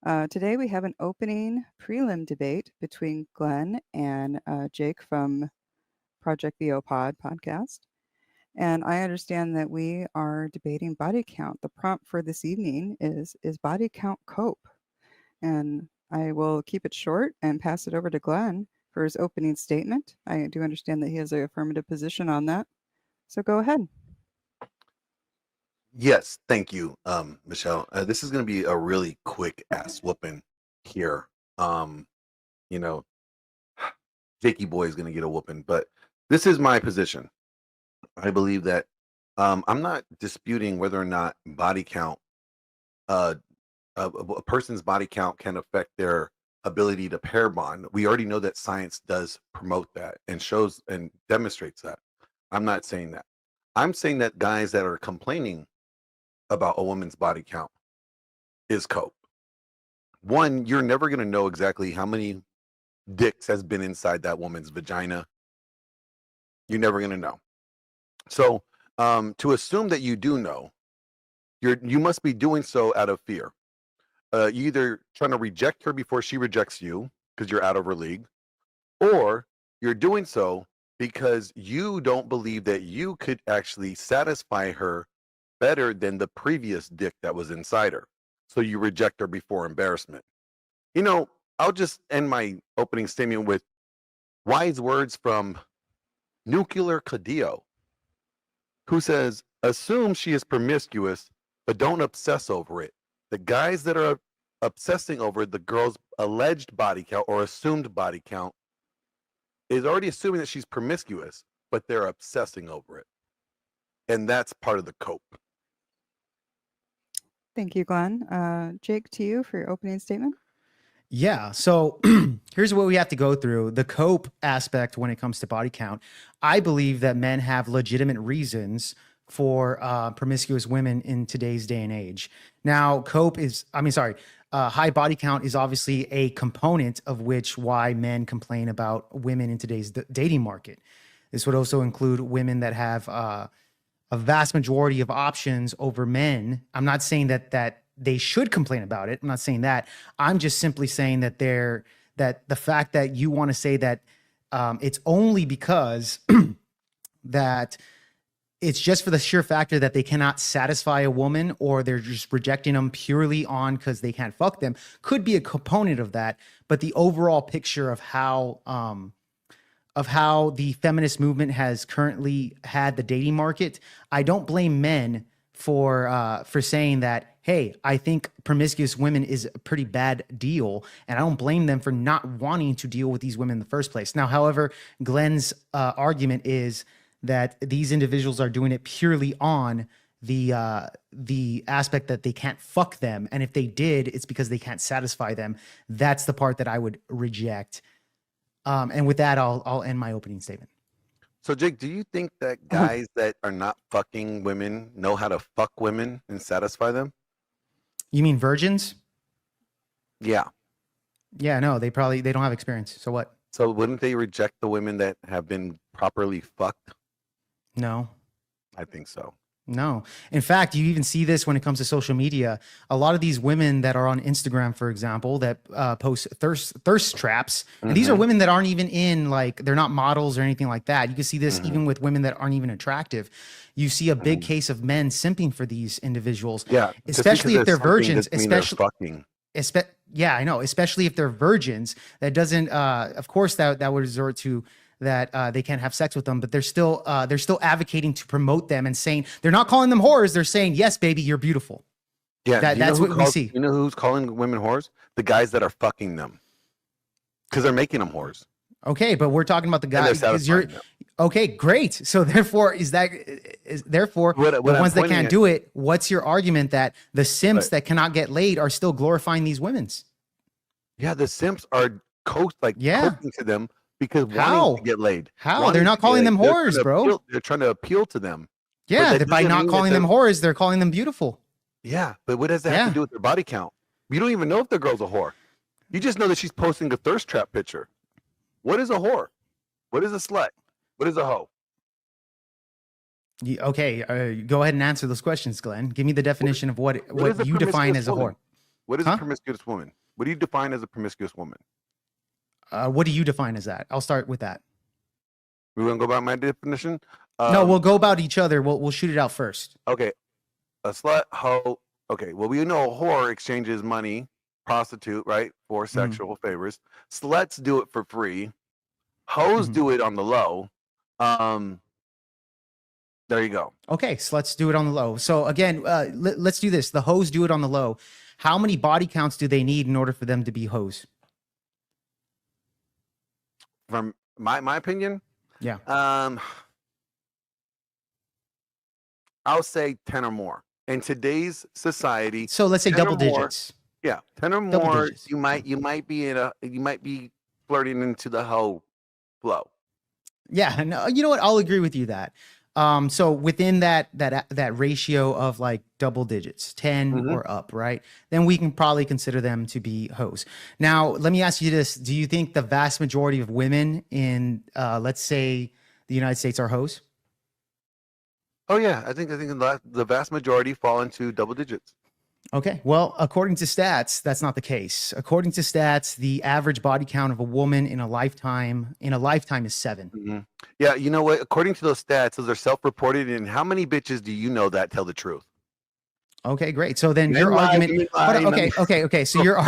Today we have an opening prelim debate between Glenn and Jake from Project VO podcast. And I understand that we are debating body count. The prompt for this evening is body count cope? And I will keep it short and pass it over to Glenn for his opening statement. I do understand that he has an affirmative position on that. So go ahead. Yes, thank you, Michelle. This is going to be a really quick ass whooping here. Um, you know, Jakey boy is going to get a whooping, but this is my position. I believe that I'm not disputing whether or not body count, uh, a person's body count can affect their ability to pair bond. We already know that science does promote that and shows and demonstrates that. I'm not saying that. I'm saying that guys that are complaining about a woman's body count is cope. One, you're never going to know exactly how many dicks has been inside that woman's vagina. You're never going to know. So to assume that you do know, you must be doing so out of fear. You either trying to reject her before she rejects you because you're out of her league, or you're doing so because you don't believe that you could actually satisfy her better than the previous dick that was inside her. So you reject her before embarrassment. I'll just end my opening statement with wise words from Nuclear Cadillo, who says, assume she is promiscuous, but don't obsess over it. The guys that are obsessing over the girl's alleged body count or assumed body count is already assuming that she's promiscuous, but they're obsessing over it. And that's part of the cope. Thank you, Glenn. Jake, to you for your opening statement. Yeah. So here's what we have to go through. The cope aspect when it comes to body count. I believe that men have legitimate reasons for promiscuous women in today's day and age. Now, high body count is obviously a component of why men complain about women in today's dating market. This would also include women that have a vast majority of options over men. I'm not saying that they should complain about it. I'm not saying that. I'm just simply saying that that the fact that you want to say that it's only because that it's just for the sheer factor that they cannot satisfy a woman, or they're just rejecting them purely on because they can't fuck them, could be a component of that. But the overall picture of how the feminist movement has currently had the dating market, I don't blame men for saying that, hey, I think promiscuous women is a pretty bad deal, and I don't blame them for not wanting to deal with these women in the first place. Now, however, Glenn's argument is that these individuals are doing it purely on the aspect that they can't fuck them, and if they did, it's because they can't satisfy them. That's the part that I would reject. And with that, I'll end my opening statement. So, Jake, do you think that guys that are not fucking women know how to fuck women and satisfy them? You mean virgins? Yeah. Yeah, no, they don't have experience. So what? So wouldn't they reject the women that have been properly fucked? No. I think so. No. In fact, you even see this when it comes to social media. A lot of these women that are on Instagram, for example, that post thirst traps, and these are women that aren't even they're not models or anything like that. You can see this even with women that aren't even attractive. You see a big case of men simping for these individuals. Yeah. Especially if they're virgins. Fucking. Yeah, I know. Especially if they're virgins. That doesn't, of course, that would resort to that they can't have sex with them, but they're still advocating to promote them and saying, they're not calling them whores. They're saying, yes, baby, you're beautiful. Yeah. That's what we see. You know who's calling women whores? The guys that are fucking them. Because they're making them whores. Okay, but we're talking about the guys. Okay, great. So therefore, the ones that can't do it, what's your argument that the simps that cannot get laid are still glorifying these women's? Yeah, the simps are coping to them because wanting to get laid. How? They're not calling them whores, bro. They're trying to appeal to them. Yeah, by not calling them whores, they're calling them beautiful. Yeah, but what does that have to do with their body count? You don't even know if the girl's a whore. You just know that she's posting a thirst trap picture. What is a whore? What is a slut? What is a hoe? Okay, go ahead and answer those questions, Glenn. Give me the definition of what you define as a whore. What is a Huh? promiscuous woman? What do you define as a promiscuous woman? What do you define as that? I'll start with that. We want to go by my definition. No, we'll go about each other. We'll shoot it out first. Okay, a slut, hoe. Okay, well, we know a whore exchanges money, prostitute, right, for sexual favors. Sluts do it for free. Hoes do it on the low. There you go. Okay, so let's do it on the low. So again, let's do this. The hoes do it on the low. How many body counts do they need in order for them to be hoes? From my opinion, Yeah. I'll say 10 or more. In today's society, So let's say 10 or double more. digits. Yeah, 10 or Double more. digits. You might be flirting into the hoe flow. Yeah, no, you know what? I'll agree with you that. So within that ratio of like double digits, 10 or up, right? Then we can probably consider them to be hoes. Now, let me ask you this. Do you think the vast majority of women in let's say the United States are hoes? Oh yeah, I think the vast majority fall into double digits. Okay. Well, according to stats, that's not the case. According to stats, the average body count of a woman in a lifetime is 7. Yeah, you know what? According to those stats, those are self-reported. And how many bitches do you know that tell the truth? Okay, great. So then Men your lie, argument. women Hold on, lie, okay. So your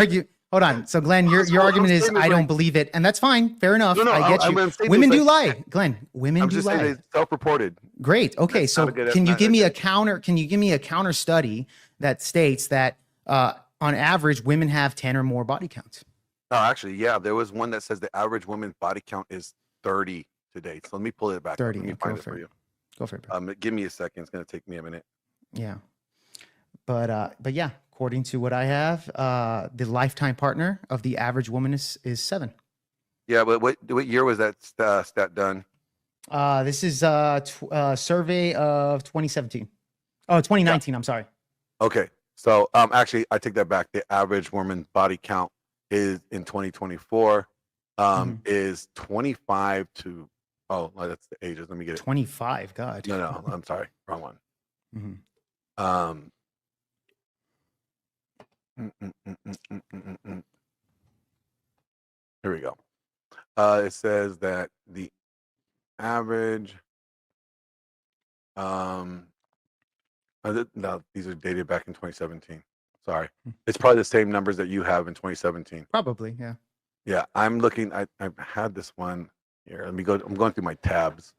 hold on. So Glenn, your argument is I don't believe it, and that's fine. Fair enough. No, I get I'm you. saying Women this do like- lie, Glenn. Women I'm do just lie. saying it's self-reported. Great. Okay. That's So not a good- can you that's give not me a a good- counter? Can you give me a counter study that states that on average women have 10 or more body counts? Oh, actually, yeah, there was one that says the average woman's body count is 30 today. So let me pull it back. 30. Let me Okay, find go it for for it. you. Go for it. Bro. Give me a second. It's gonna take me a minute. Yeah. But yeah, according to what I have, the lifetime partner of the average woman is 7. Yeah, but what year was that stat done? This is survey of 2017. Oh, 2019. I'm sorry. Okay, so actually, I take that back. The average woman's body count is in 2024 is 25 to. Oh, no, that's the ages. Let me get it. 25. God. No, I'm sorry, wrong one. Mhm. Here we go. It says that the average. No, these are dated back in 2017. Sorry, it's probably the same numbers that you have in 2017. Probably. Yeah. Yeah, I'm looking. I've had this one here. Let me go. I'm going through my tabs.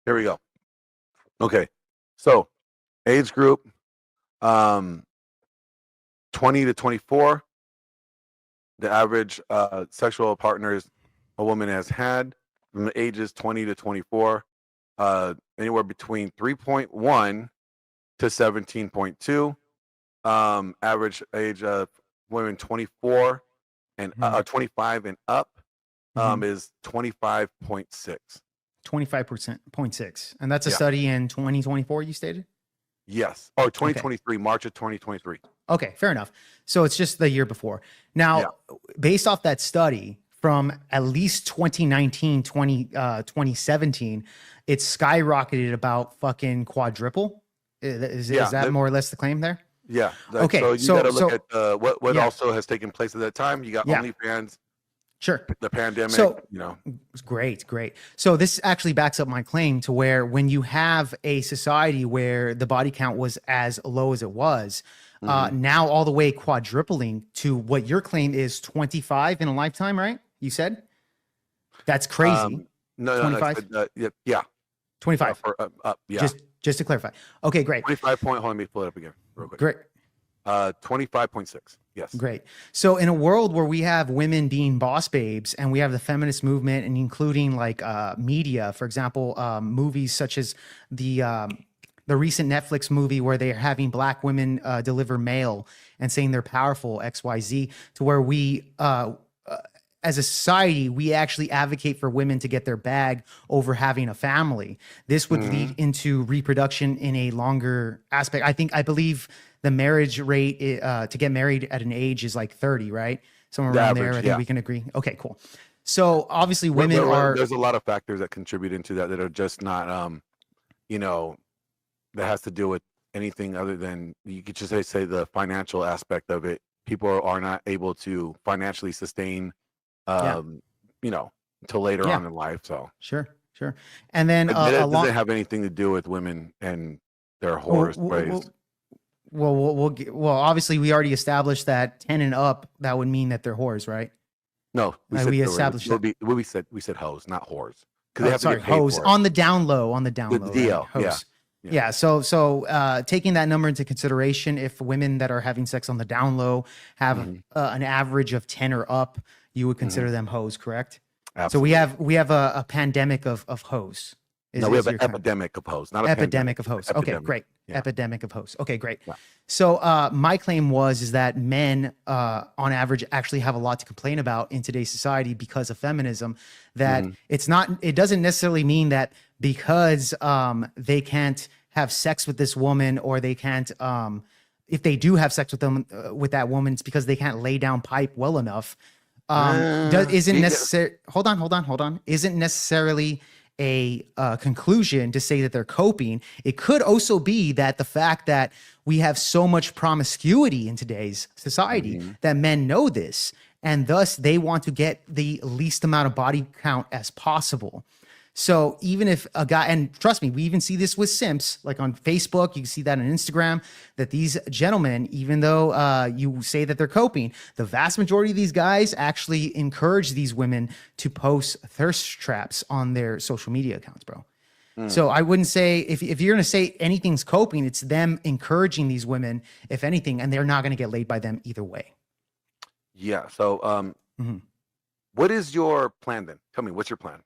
Here we go. Okay, so age group 20 to 24. The average sexual partners a woman has had from the ages 20 to 24, anywhere between 3.1 to 17.2. Average age of women 24 and 25 and up is 25.6. 25.6. And that's a Yeah. study in 2024, you stated? Yes. Or 2023, March of 2023. Okay, fair enough. So it's just the year before. Now, based off that study from at least 2019, 2017, it's skyrocketed about fucking quadruple. Is that more or less the claim there? Yeah. Okay, So you got to look so- at what yeah. also has taken place at that time. You got Yeah. OnlyFans, Sure. the pandemic, So- you know. Great. So this actually backs up my claim to where when you have a society where the body count was as low as it was, now all the way quadrupling to what your claim is 25 in a lifetime, right? You said? That's crazy. No, 25? yeah. 25. Yeah. Just to clarify. Okay, great. 25 point. Hold on, let me pull it up again real quick. Great. 25.6. Yes. Great. So in a world where we have women being boss babes and we have the feminist movement and including like media, for example, movies such as the recent Netflix movie where they're having black women deliver mail and saying they're powerful, XYZ, to where we, as a society, we actually advocate for women to get their bag over having a family. This would lead into reproduction in a longer aspect. I believe the marriage rate to get married at an age is like 30, right? Somewhere The around average, there. I think yeah. we can agree. Okay, cool. So obviously women are, There's a lot of factors that contribute into that are just not, you know, that has to do with anything other than, you could just say the financial aspect of it. People are not able to financially sustain, yeah, you know, until later yeah, on in life. So sure. And then that along, doesn't have anything to do with women and their well, horror ways. well, obviously we already established that 10 and up, that would mean that they're whores, right? No, we said We established that. we said hoes, not whores, because they Oh, have to sorry, get paid hose for it. on the down low, The right? DL, yeah. Hose. Yeah. So taking that number into consideration, if women that are having sex on the down low have an average of 10 or up, you would consider them hoes, correct? Absolutely. So we have a pandemic of hoes. No, we have an epidemic of hoes, not a epidemic of hoes. Okay, Epidemic. great. Yeah. Epidemic of hoes. Okay, great. Yeah. So my claim is that men on average actually have a lot to complain about in today's society because of feminism. That it doesn't necessarily mean that because they can't have sex with this woman, or they can't if they do have sex with them with that woman, it's because they can't lay down pipe well enough. Isn't necessary. Hold on. Isn't necessarily a conclusion to say that they're coping. It could also be that the fact that we have so much promiscuity in today's society that men know this, and thus they want to get the least amount of body count as possible. So even if a guy, and trust me, we even see this with simps, like on Facebook, you can see that on Instagram, that these gentlemen, even though you say that they're coping, the vast majority of these guys actually encourage these women to post thirst traps on their social media accounts, bro. So I wouldn't say, if you're going to say anything's coping, it's them encouraging these women, if anything, and they're not going to get laid by them either way. Yeah. So what is your plan then? Tell me, what's your plan?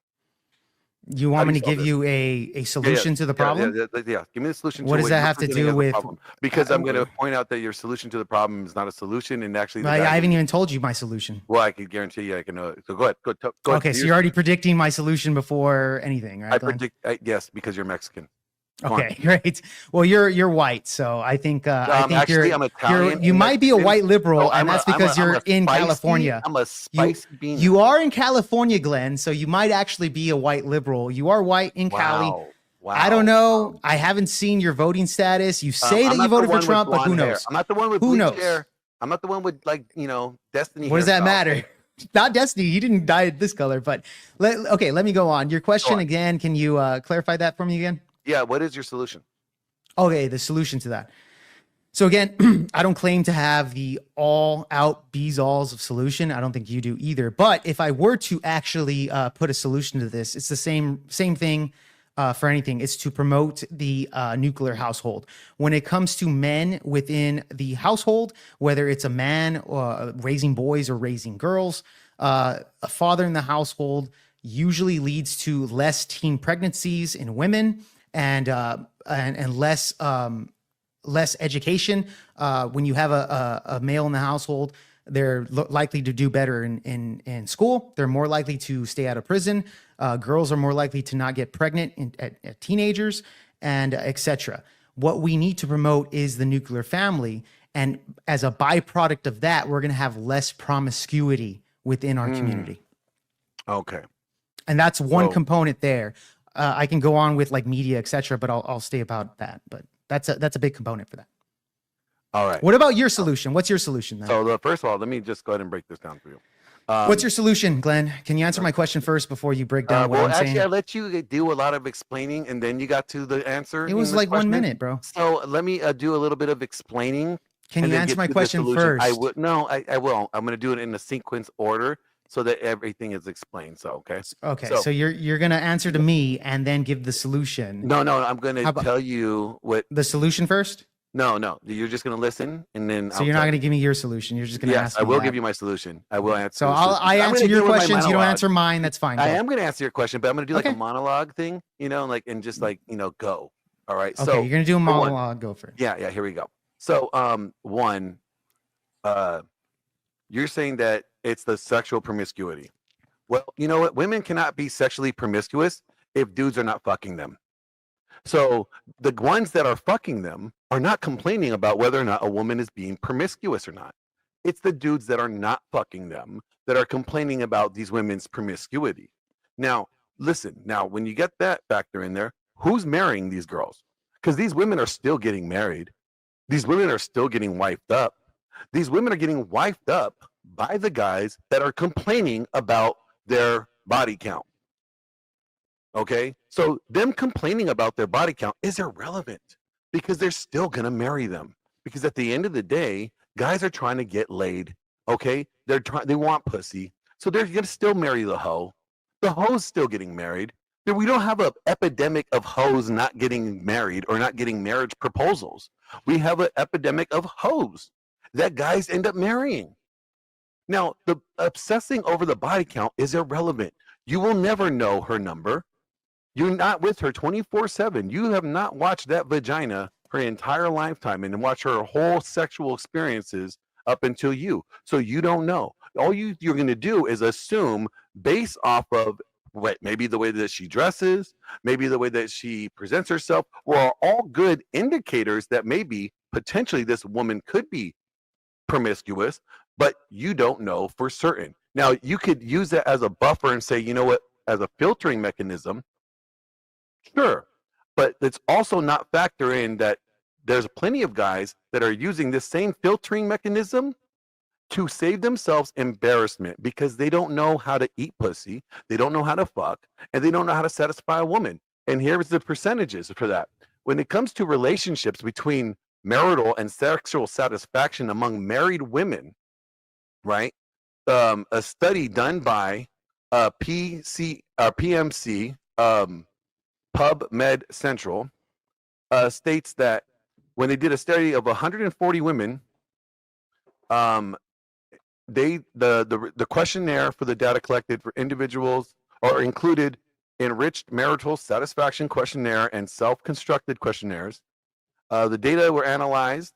You want me to give you a solution to the problem? Yeah. Give me the solution. What does that have to do with? Because I'm going to point out that your solution to the problem is not a solution, and actually, I haven't even told you my solution. Well, I can guarantee you, I can know. So go ahead. Go okay, ahead. So you're already predicting my solution before anything, right? I predict. Yes, because you're Mexican. Okay, great. Well, you're white, so I think actually, I'm Italian. You might be a white liberal, No, and that's because you're in California. I'm a spicy bean. You are in California, Glenn, so you might actually be a white liberal. You are white in Cali. Wow. I don't know. I haven't seen your voting status. You say that you voted for Trump, but who knows? I'm not the one with bleach hair. I'm not the one with, like, destiny. What does that matter? Not Destiny. He didn't dye it this color, but let me go on. Your question again. Can you clarify that for me again? Yeah. What is your solution? Okay, the solution to that. So again, I don't claim to have the all-out bees-alls of solution. I don't think you do either. But if I were to actually put a solution to this, it's the same thing for anything. It's to promote the nuclear household. When it comes to men within the household, whether it's a man raising boys or raising girls, a father in the household usually leads to less teen pregnancies in women and less education. When you have a male in the household, they're likely to do better in school. They're more likely to stay out of prison. Girls are more likely to not get pregnant at teenagers, and etc. What we need to promote is the nuclear family. And as a byproduct of that, we're going to have less promiscuity within our community. Okay. And that's one component there. I can go on with like media, etc., but I'll stay about that. But that's a big component for that. All right. What about your solution? What's your solution then? So first of all, let me just go ahead and break this down for you. What's your solution, Glenn? Can you answer my question first before you break down what I'm saying? Actually, I let you do a lot of explaining, and then you got to the answer. It was like 1 minute, bro. So let me do a little bit of explaining. Can you answer my question first? I will. No, I will. I'm going to do it in a sequence order so that everything is explained. So okay. So you're going to answer to me and then give the solution. No. I'm going to tell you what the solution first. No. You're just going to listen, and then. So you're not going to give me your solution. You're just going to ask. Yes, I will give you my solution. I will answer. So I answer your questions. You don't answer mine. That's fine. I am going to answer your question, but I'm going to do like a monologue thing, and just go. All right. Okay, you're going to do a monologue. Go for it. Yeah. Here we go. So, one, you're saying that it's the sexual promiscuity. Well, you know what? Women cannot be sexually promiscuous if dudes are not fucking them. So the ones that are fucking them are not complaining about whether or not a woman is being promiscuous or not. It's the dudes that are not fucking them that are complaining about these women's promiscuity. Now, listen, now when you get that factor in there, who's marrying these girls? Because these women are still getting married. These women are still getting wifed up. These women are getting wifed up by the guys that are complaining about their body count. Okay, so them complaining about their body count is irrelevant because they're still gonna marry them. Because at the end of the day, guys are trying to get laid. Okay, they want pussy, so they're gonna still marry the hoe. The hoe's still getting married. We don't have an epidemic of hoes not getting married or not getting marriage proposals. We have an epidemic of hoes that guys end up marrying. Now, the obsessing over the body count is irrelevant. You will never know her number. You're not with her 24/7. You have not watched that vagina her entire lifetime and watch her whole sexual experiences up until you. So you don't know. All you're going to do is assume based off of what maybe the way that she dresses, maybe the way that she presents herself, or are all good indicators that maybe potentially this woman could be promiscuous, but you don't know for certain. Now, you could use that as a buffer and say, you know what, as a filtering mechanism, sure, but let's also not factor in that there's plenty of guys that are using this same filtering mechanism to save themselves embarrassment because they don't know how to eat pussy, they don't know how to fuck, and they don't know how to satisfy a woman. And here's the percentages for that. When it comes to relationships between marital and sexual satisfaction among married women, right? A study done by PMC, PubMed Central, states that when they did a study of 140 women, the questionnaire for the data collected for individuals or included enriched marital satisfaction questionnaire and self-constructed questionnaires. The data were analyzed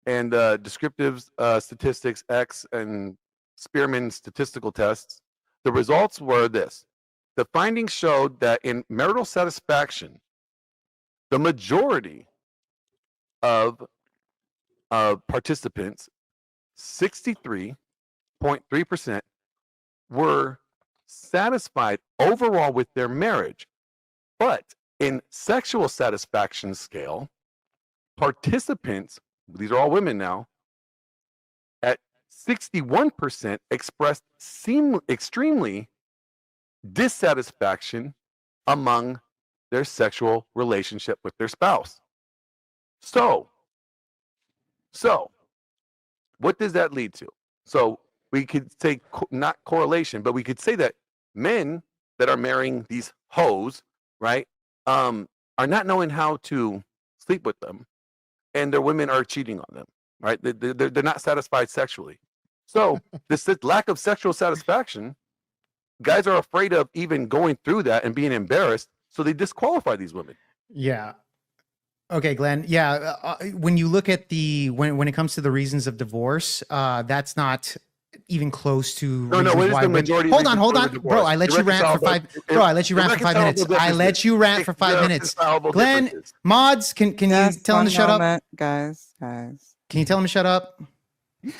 and descriptive statistics X and Spearman statistical tests. The results were this. The findings showed that in marital satisfaction, the majority of participants, 63.3%, were satisfied overall with their marriage. But in sexual satisfaction scale, participants, these are all women now, at 61% expressed extremely dissatisfaction among their sexual relationship with their spouse. So what does that lead to? So we could say not correlation, but we could say that men that are marrying these hoes, right, are not knowing how to sleep with them, and their women are cheating on them, right? They're not satisfied sexually. So this lack of sexual satisfaction, guys are afraid of even going through that and being embarrassed, so they disqualify these women. Yeah. Okay, Glenn. Yeah, when you look at when it comes to the reasons of divorce, that's not even close to No, what is why the women. majority? Hold on, bro. I let you rant for five. Bro, I let you rant for 5 minutes. I let you rant for 5 minutes. Glenn, mods, can you tell him to shut up, guys? Can you tell him to shut up?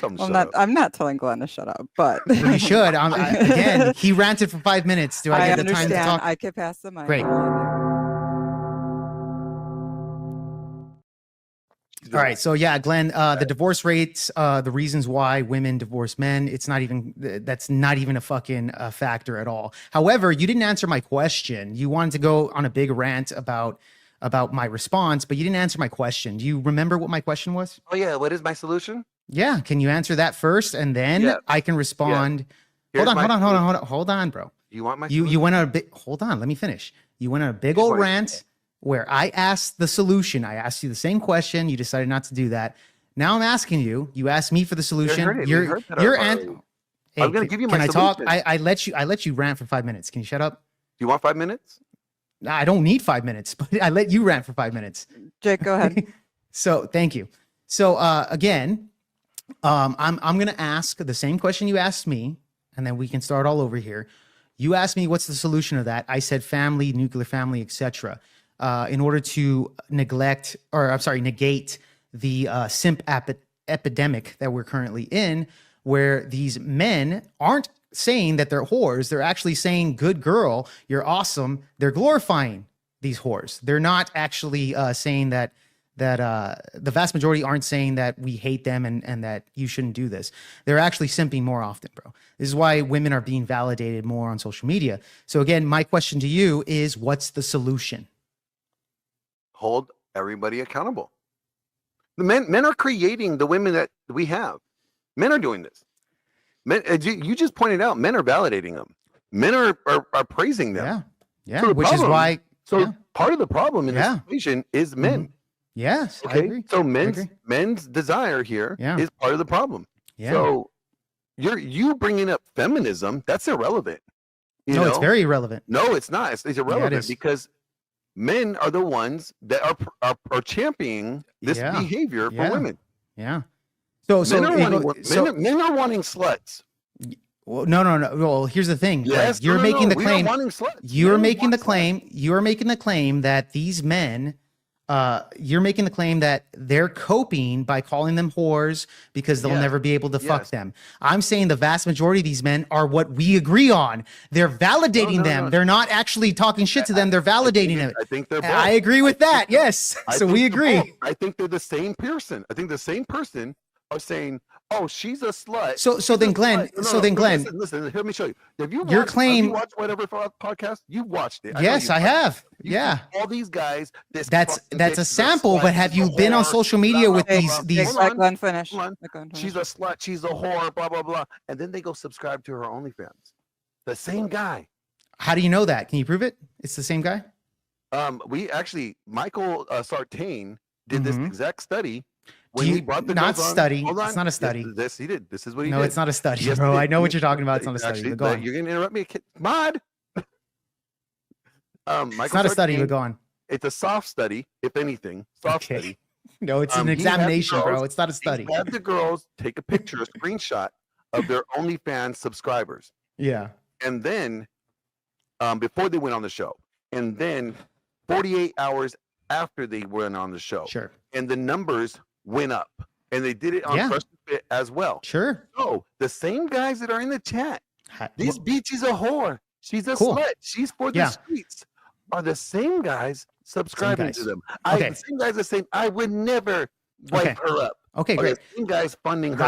I'm not telling Glenn to shut up, but you should. Again, he ranted for 5 minutes. Do I get the time to talk? I could pass the mic. Great. All right. So yeah, Glenn, the divorce rates, the reasons why women divorce men, that's not even a fucking factor at all. However, you didn't answer my question. You wanted to go on a big rant about my response, but you didn't answer my question. Do you remember what my question was? Oh yeah. What is my solution? Yeah. Can you answer that first? And then I can respond. Yeah. Hold on, bro. You want my you went on a big, hold on, let me finish. You went on a big old rant where I asked the solution. I asked you the same question. You decided not to do that. Now I'm asking you. You asked me for the solution. I'm going to give you my solution. talk? I let you rant for 5 minutes. Can you shut up? Do you want 5 minutes? I don't need 5 minutes, but I let you rant for 5 minutes. Jake, go ahead. So thank you. So again, I'm gonna ask the same question you asked me, and then we can start all over here. You asked me what's the solution to that. I said family, nuclear family, etc. In order to negate the epidemic that we're currently in, where these men aren't saying that they're whores. They're actually saying, good girl, you're awesome. They're glorifying these whores. They're not actually saying that the vast majority aren't saying that we hate them and that you shouldn't do this. They're actually simping more often, bro. This is why women are being validated more on social media. So again, my question to you is, what's the solution? Hold everybody accountable. The men are creating the women that we have. Men are doing this. Men, you just pointed out, men are validating them. Men are praising them. Yeah. So Which is why. Part of the problem in this equation is men. Mm-hmm. Yes. Okay. I agree. So men's desire here is part of the problem. Yeah. So you bringing up feminism, that's irrelevant. It's very irrelevant. No, it's not. It's irrelevant because men are the ones that are championing this behavior for women. Yeah. Men are wanting sluts. Well, no. Well, here's the thing. Yes, you're making the claim. You're making the claim. You're making the claim that these men. You're making the claim that they're coping by calling them whores because they'll never be able to fuck them. I'm saying the vast majority of these men are what we agree on. They're validating them. No. They're not actually talking shit to them. They're validating it. I think they're both. I agree with that. Yes. So we agree. I think they're the same person. I think the same person are saying, "Oh, she's a slut." So then, Glenn. Glenn. Listen. Let me show you. Have you watched whatever podcast? You watched it. Yes, I have. All these guys. That's a sample. But have you been on social media with these? Let Glenn finish. She's a slut. She's a whore. Blah blah blah. And then they go subscribe to her OnlyFans. The same guy. How do you know that? Can you prove it? It's the same guy. We actually, Michael Sartain did this exact study. He brought the study. It's not a study. This he did. This is what he did. No, it's not a study, bro. I know what you're talking about. It's not a study. But go on. You're gonna interrupt me, Mod. It's not a study, but go on. It's a soft study, if anything. Study. No, it's an examination, bro. It's not a study. Have the girls take a picture, a screenshot of their OnlyFans subscribers. Yeah. And then, before they went on the show, and then 48 hours after they went on the show. Sure. And the numbers went up, and they did it on Fresh Fit as well. Sure. So the same guys that are in the chat, this bitch is a whore. She's a slut. She's for the streets. Are the same guys subscribing to them? The same guys are saying, I would never wipe her up. Okay, great. The same guys funding her.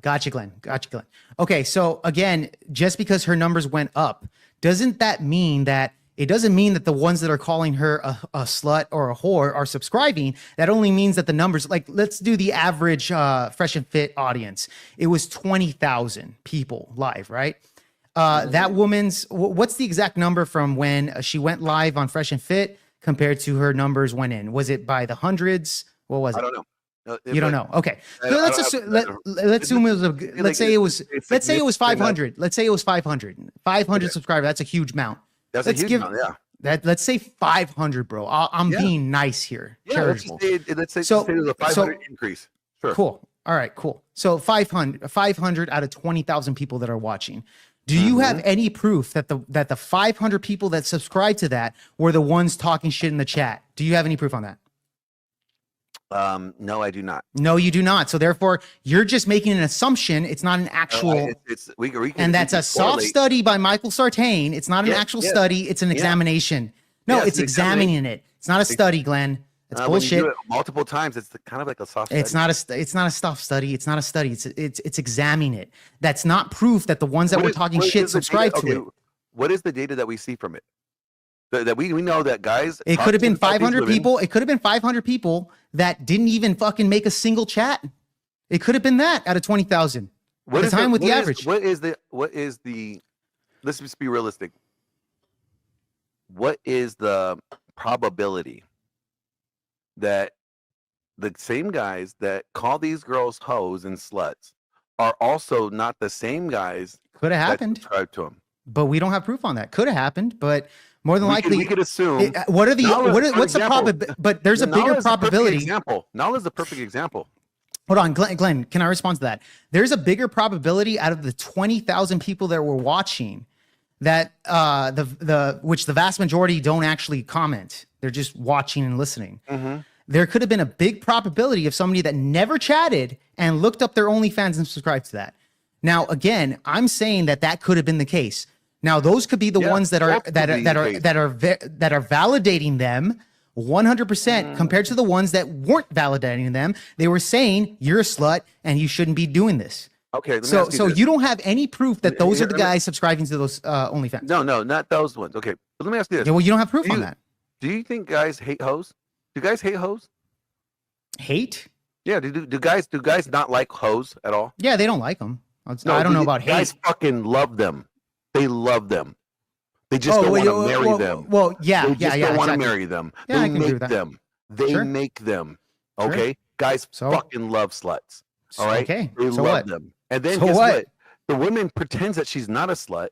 Gotcha, Glenn. Okay, so again, just because her numbers went up, doesn't that mean that it doesn't mean that the ones that are calling her a slut or a whore are subscribing? That only means that the numbers, like, let's do the average Fresh and Fit audience. It was 20,000 people live, right? That woman's, what's the exact number from when she went live on Fresh and Fit compared to her numbers went in? Was it by the hundreds? What was it? I don't know. You don't know. Okay. So let's assume let's say it was 500. Let's say it was 500. 500 subscribers. That's a huge amount. That's a huge amount, yeah. Let's say 500, bro. I'm being nice here. Charitable. Let's say there's a 500 increase. Sure. Cool. All right, cool. So 500 out of 20,000 people that are watching. Do you have any proof that the 500 people that subscribed to that were the ones talking shit in the chat? Do you have any proof on that? No, I do not. No, you do not. So therefore, you're just making an assumption. It's not an actual. And that's a soft study by Michael Sartain. It's not an actual study. It's an examination. No, it's examining it. It's not a study, Glenn. It's bullshit. When you do it multiple times, it's kind of like a soft study. It's not a soft study. It's not a study. It's examining it. That's not proof that the ones that were talking shit subscribe to it. What is the data that we see from it? That we know that guys. It could have been 500 people. It could have been 500 people that didn't even fucking make a single chat. It could have been that out of 20,000. At the time with the average. What is the? Let's just be realistic. What is the probability that the same guys that call these girls hoes and sluts are also not the same guys? Could have happened. That subscribe to them. But we don't have proof on that. Could have happened, but more than likely, we could assume. What's the probability? But there's a bigger probability. Now is the perfect example. Hold on, Glenn, can I respond to that? There's a bigger probability out of the 20,000 people that were watching that which the vast majority don't actually comment. They're just watching and listening. There could have been a big probability of somebody that never chatted and looked up their OnlyFans and subscribed to that. Now, again, I'm saying that could have been the case. Now, those could be the ones that are validating them 100% compared to the ones that weren't validating them. They were saying you're a slut and you shouldn't be doing this. Okay. So you don't have any proof that those are the guys subscribing to those OnlyFans. No, not those ones. Okay, but let me ask you this. Yeah, well, you don't have proof on that. Do you think guys hate hoes? Do guys hate hoes? Hate? Yeah. Do guys not like hoes at all? Yeah, they don't like them. No, I don't know about hate. Guys fucking love them. They love them. They just don't want to marry them. Well, yeah, they just don't want to marry them. Yeah, they I can agree make with that. them. They make them. Okay, Sure. guys fucking love sluts. All right, okay. they So love what? them. And then So guess what? what? The woman pretends that she's not a slut,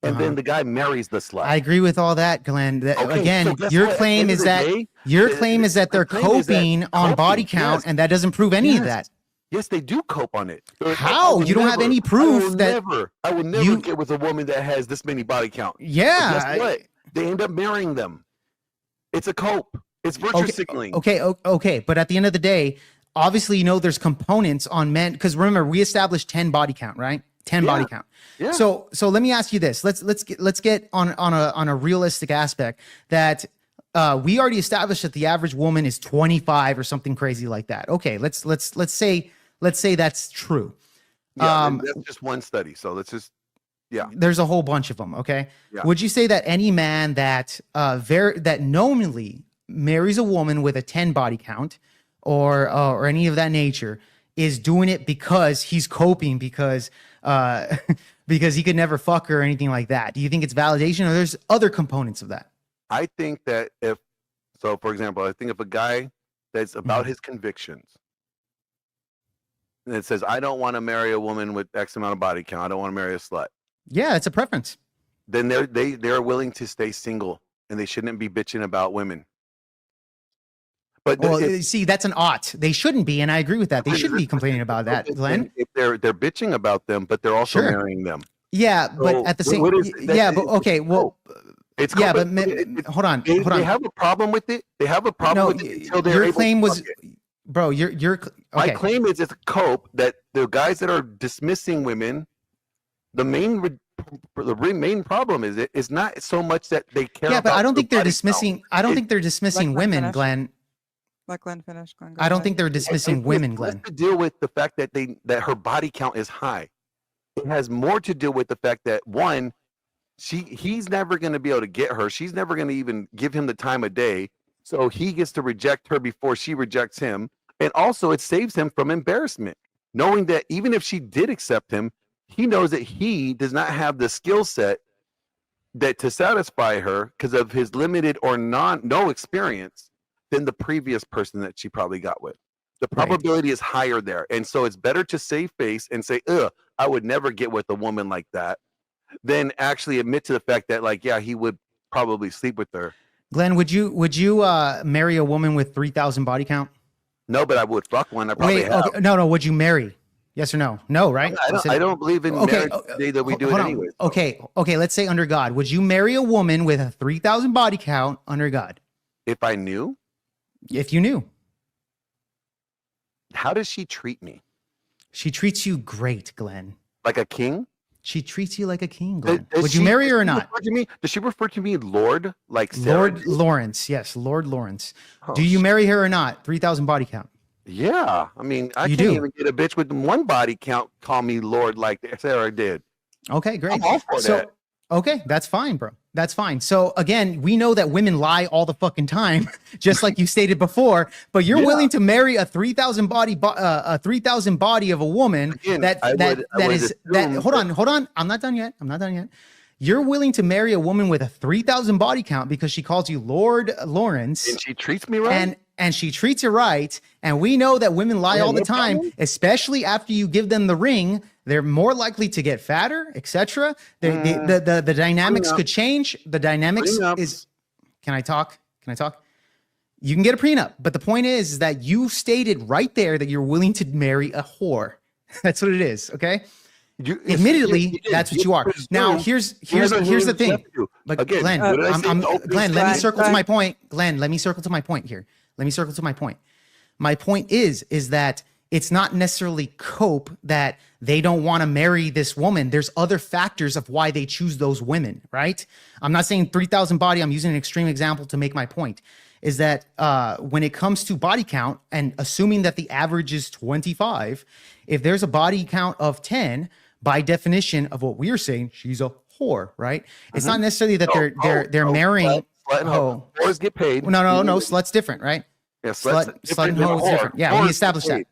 and then the guy marries the slut. I agree with all that, Glenn. Okay, Again, so guess your what? At claim the is end of that the day, your claim is that they're claim is that coping on body coping, count, yes. and that doesn't prove any of that. Yes, they do cope on it. How? You don't have any proof that I will never get with a woman that has this many body count. Yeah. But guess what? They end up marrying them. It's a cope. It's virtue signaling. Okay. But at the end of the day, obviously, you know, there's components on men because remember, we established 10 body count, right? 10 body count. Yeah. So let me ask you this. Let's get on a realistic aspect that we already established that the average woman is 25 or something crazy like that. Okay, let's say that's true. Yeah, that's just one study. So let's just there's a whole bunch of them. Okay. Yeah. Would you say that any man that that knowingly marries a woman with a 10 body count or any of that nature is doing it because he's coping because he could never fuck her or anything like that? Do you think it's validation or there's other components of that? I think that for example, I think if a guy that's about his convictions and it says, I don't want to marry a woman with X amount of body count, I don't want to marry a slut. Yeah, it's a preference. Then they're willing to stay single and they shouldn't be bitching about women. But see, that's an ought. They shouldn't be, and I agree with that. They shouldn't be complaining about that, Glenn. If they're bitching about them, but they're also marrying them. Yeah, but at the same it's hold on. They have a problem with it. They have a problem with it until they're your claim was, bro. My claim is it's a cope that the guys that are dismissing women, the main problem is it's not so much that they care. Yeah, but I don't think they're dismissing. Count. I don't think they're dismissing women, Glenn. Let Glenn finish. Glenn, I don't think they're dismissing women, Glenn. It has to deal with the fact that her body count is high. It has more to do with the fact that one, he's never going to be able to get her. She's never going to even give him the time of day. So he gets to reject her before she rejects him. And also it saves him from embarrassment, knowing that even if she did accept him, he knows that he does not have the skill set that to satisfy her because of his limited or no experience than the previous person that she probably got with. The probability is higher there. And so it's better to save face and say, I would never get with a woman like that, than actually admit to the fact that, like, yeah, he would probably sleep with her. Glenn, would you marry a woman with 3,000 body count? No, but I would fuck one. I probably have. Okay, no. Would you marry? Yes or no? No, right? I don't believe in marriage today that we do it anyway. Okay. Let's say under God. Would you marry a woman with a 3,000 body count under God? If I knew? If you knew. How does she treat me? She treats you great, Glenn. Like a king? She treats you like a king, Glenn. Would you marry her or not? Does she refer to me Lord? Like Lord Lawrence. Yes, Lord Lawrence. Do you marry her or not? 3,000 body count. Yeah. I mean, I can't even get a bitch with one body count call me Lord like Sarah did. Okay, great. I'm all for that. Okay, that's fine, bro. That's fine. So again, we know that women lie all the fucking time, just like you stated before. But you're willing to marry a 3,000 body of a woman Hold on. I'm not done yet. You're willing to marry a woman with a 3,000 body count because she calls you Lord Lawrence, and she treats me right, and she treats you right. And we know that women lie all the time, especially after you give them the ring. They're more likely to get fatter, etc. The dynamics could change. The dynamics is. Can I talk? You can get a prenup, but the point is that you stated right there that you're willing to marry a whore. That's what it is. Okay. Admittedly, that's what you are. Now, here's the thing. But Again, Glenn, what did I say in the opening Glenn, let me Glenn, circle to Glenn. my point. Glenn, let me circle to my point here. Let me circle to my point. My point is that it's not necessarily cope that they don't want to marry this woman. There's other factors of why they choose those women, right? I'm not saying 3,000 body. I'm using an extreme example to make my point. Is that when it comes to body count, and assuming that the average is 25, if there's a body count of 10, by definition of what we're saying, she's a whore, right? It's not necessarily that they're marrying. Whores get paid. No, slut's different, right? Yeah, Slut and hoe is different. Yeah, we established that.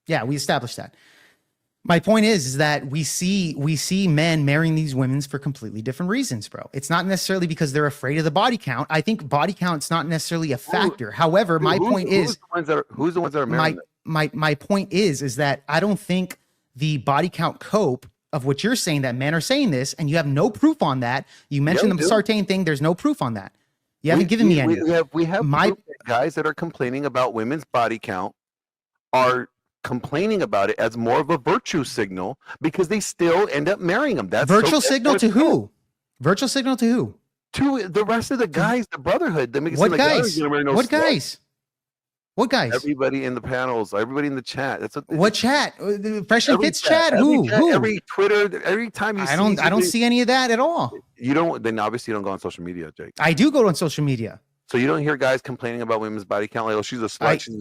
Yeah, we established that. My point is that we see men marrying these women for completely different reasons, bro. It's not necessarily because they're afraid of the body count. I think body count's not necessarily a factor. However, my point is, who's the ones that are marrying them? my point is that I don't think the body count cope of what you're saying, that men are saying this, and you have no proof on that. You mentioned the Sartain thing. There's no proof on that. You haven't given me any. We have guys that are complaining about women's body count are complaining about it as more of a virtue signal because they still end up marrying them. That's virtual signal to who? Virtual signal to who? To the rest of the guys, the brotherhood. What guys? What guys? What guys? Everybody in the panels, everybody in the chat. That's what chat? Fresh and Fits chat. Who? Every Twitter, every time you I don't see any of that at all. You don't. Then obviously you don't go on social media, Jake. I do go on social media. So you don't hear guys complaining about women's body count like, oh, she's a slut.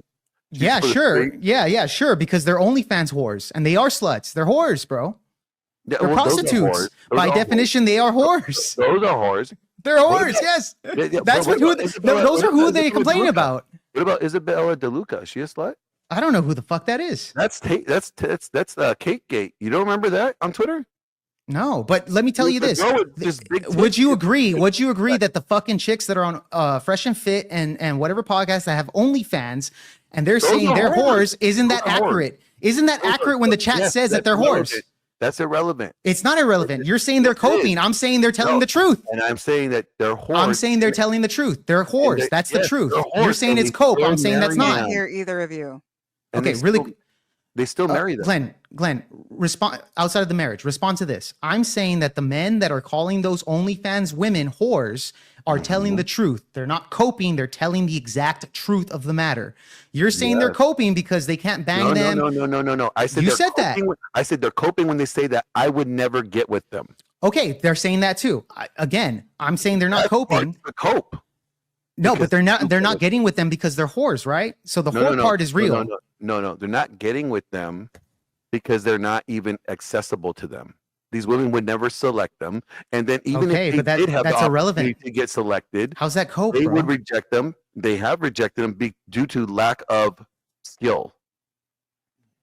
Yeah, sure. Yeah, sure. Because they're OnlyFans whores, and they are sluts. They're whores, bro. Yeah, they're prostitutes. By definition, they are whores. Those are whores. They're whores. Yes. That's what. Those are who they complain about. What about Isabella DeLuca? Is she a slut? I don't know who the fuck that is. That's Cake Gate. You don't remember that on Twitter? No, but let me tell you this. Would you agree? Would you agree that the fucking chicks that are on Fresh and Fit and whatever podcast that have OnlyFans and they're saying they're whores, isn't that accurate? Isn't that accurate when the chat says that they're whores? That's irrelevant. It's not irrelevant. You're saying they're coping. I'm saying they're telling the truth. And I'm saying that they're whores. I'm saying they're telling the truth. They're whores. That's the truth. You're saying it's cope. I'm saying that's not. I can't hear either of you. Okay, really. They still marry them. Glenn, respond outside of the marriage. Respond to this. I'm saying that the men that are calling those OnlyFans women whores are telling the truth. They're not coping. They're telling the exact truth of the matter. You're saying they're coping because they can't bang them. No. I said you said that. I said they're coping when they say that I would never get with them. Okay, they're saying that too. Again, I'm saying they're not coping. Cope. No, but they're not getting with them because they're whores, right? So the whore part is real. No, they're not getting with them because they're not even accessible to them. These women would never select them, and then even if they did have the opportunity to get selected, how's that cope? They would reject them. They have rejected them due to lack of skill.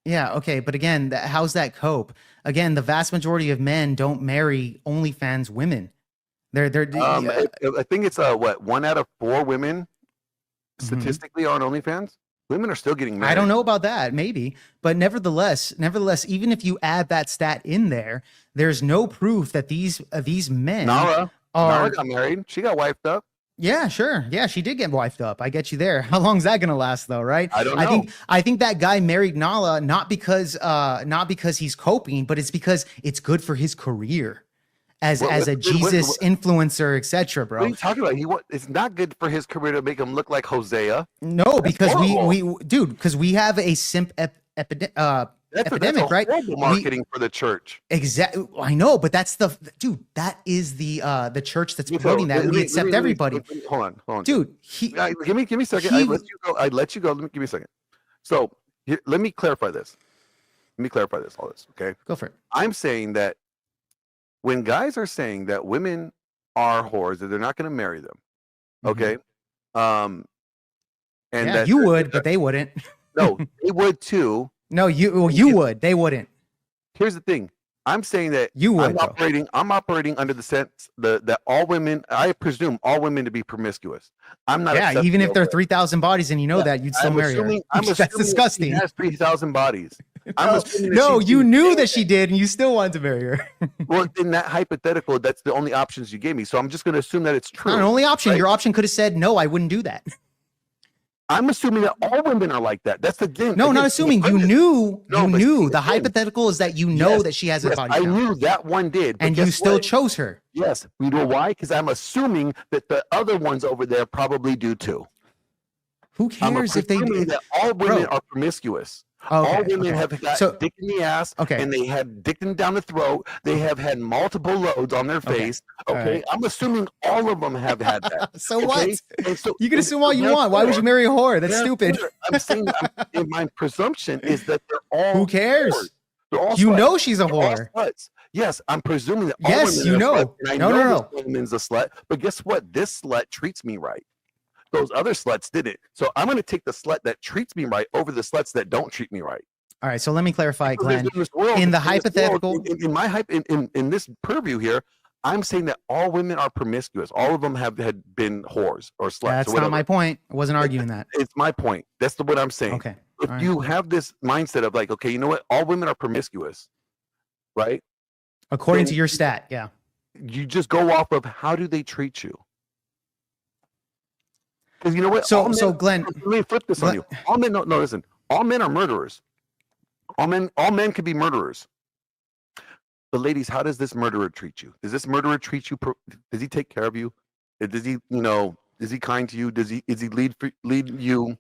Yeah, okay, but again, how's that cope? Again, the vast majority of men don't marry OnlyFans women. I think it's 1 out of 4 women statistically on OnlyFans. Women are still getting married. I don't know about that, maybe, but nevertheless, even if you add that stat in there, there's no proof that these men Nala got married. She got wifed up. Yeah, sure. Yeah, she did get wifed up. I get you there. How long is that gonna last, though? Right? I don't know. I think that guy married Nala not because he's coping, but it's because it's good for his career as a Jesus influencer, etc. Bro, what are you talking about? It's not good for his career to make him look like Hosea. No, because because we have a simp epidemic, that's right? Marketing for the church. Exactly. I know, but that's that is the church that's promoting that. We accept everybody. Hold on. Dude, give me a second. I let you go. Give me a second. So let me clarify this. All this, okay? Go for it. I'm saying that when guys are saying that women are whores, that they're not going to marry them, okay? And that you would, but they wouldn't. No, they would too. No, you would. They wouldn't. Here's the thing. I'm saying that you would. I'm operating under the sense that all women. I presume all women to be promiscuous. I'm not. Yeah, even if they're 3,000 bodies and you know that, you'd still marry her. That's disgusting. She has 3,000 bodies. No, you knew that she did, and you still wanted to marry her. Well, in that hypothetical, that's the only options you gave me. So I'm just going to assume that it's true. Not an only option. Right? Your option could have said, "No, I wouldn't do that." I'm assuming that all women are like that. That's the game. No, not assuming. You knew. No, You but knew. see, The again, hypothetical is that you know yes, that she has a yes, body I count, knew that one did. But and you guess still what? chose her. Yes, you know why? Because I'm assuming that the other ones over there probably do too. Who I'm cares if they assuming do? that all women Bro. are promiscuous. Okay, All women okay. have got So dick in the ass, okay, and they have dick down the throat. They have had multiple loads on their okay, face. all Okay, right. I'm assuming all of them have had that. So Okay, what? and so You can and assume all you want. Why would you therefore, marry a whore? That's stupid. therefore, I'm saying and my presumption is that they're Who all whores. cares? They're all You sluts. know she's a They're all whore. sluts. Yes, I'm presuming that all Yes, women you are sluts, know. and I No, know no, this no. woman's a slut. But guess what? This slut treats me right. Those other sluts didn't. So I'm going to take the slut that treats me right over the sluts that don't treat me right. All right. So let me clarify, Because Glenn. in this world, In the in this world, hypothetical, in my hype, in this purview here, I'm saying that all women are promiscuous. All of them have had been whores or sluts. that's or not whatever. my point. I wasn't arguing that. It's my point. That's what I'm saying. Okay. If All right. you have this mindset of like, okay, you know what, all women are promiscuous, right? According then to your stat, yeah. you just go off of how do they treat you? Because you know what? So, Glenn, let me flip this on you. All men, no, listen. All men are murderers. All men can be murderers. But ladies, how does this murderer treat you? Does this murderer treat you? Does he take care of you? Does he, is he kind to you? Is he lead you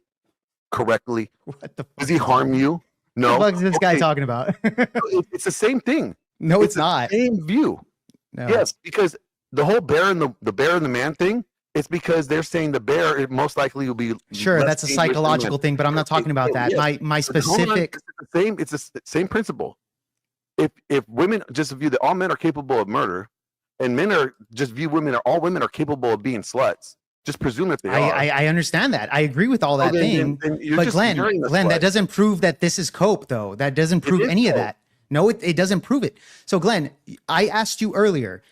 correctly? what the fuck? Does he harm you? No. What the fuck is this guy talking about? It's the same thing. No, it's not. The same view. No. Yes, because the whole bear and the bear and the man thing, it's because they're saying the bear it most likely will be Sure, less that's a dangerous than psychological man. thing, but I'm not talking about that. Yes. My But hold on, specific. it's the same principle. If women just view that all men are capable of murder, and men are just view all women are capable of being sluts, just presume that they are. I understand that. I agree with all that thing. Then you're But just Glenn, marrying a that slut. doesn't prove that this is cope, though. That doesn't prove is any of cope. that. No, it doesn't prove it. So, Glenn, I asked you earlier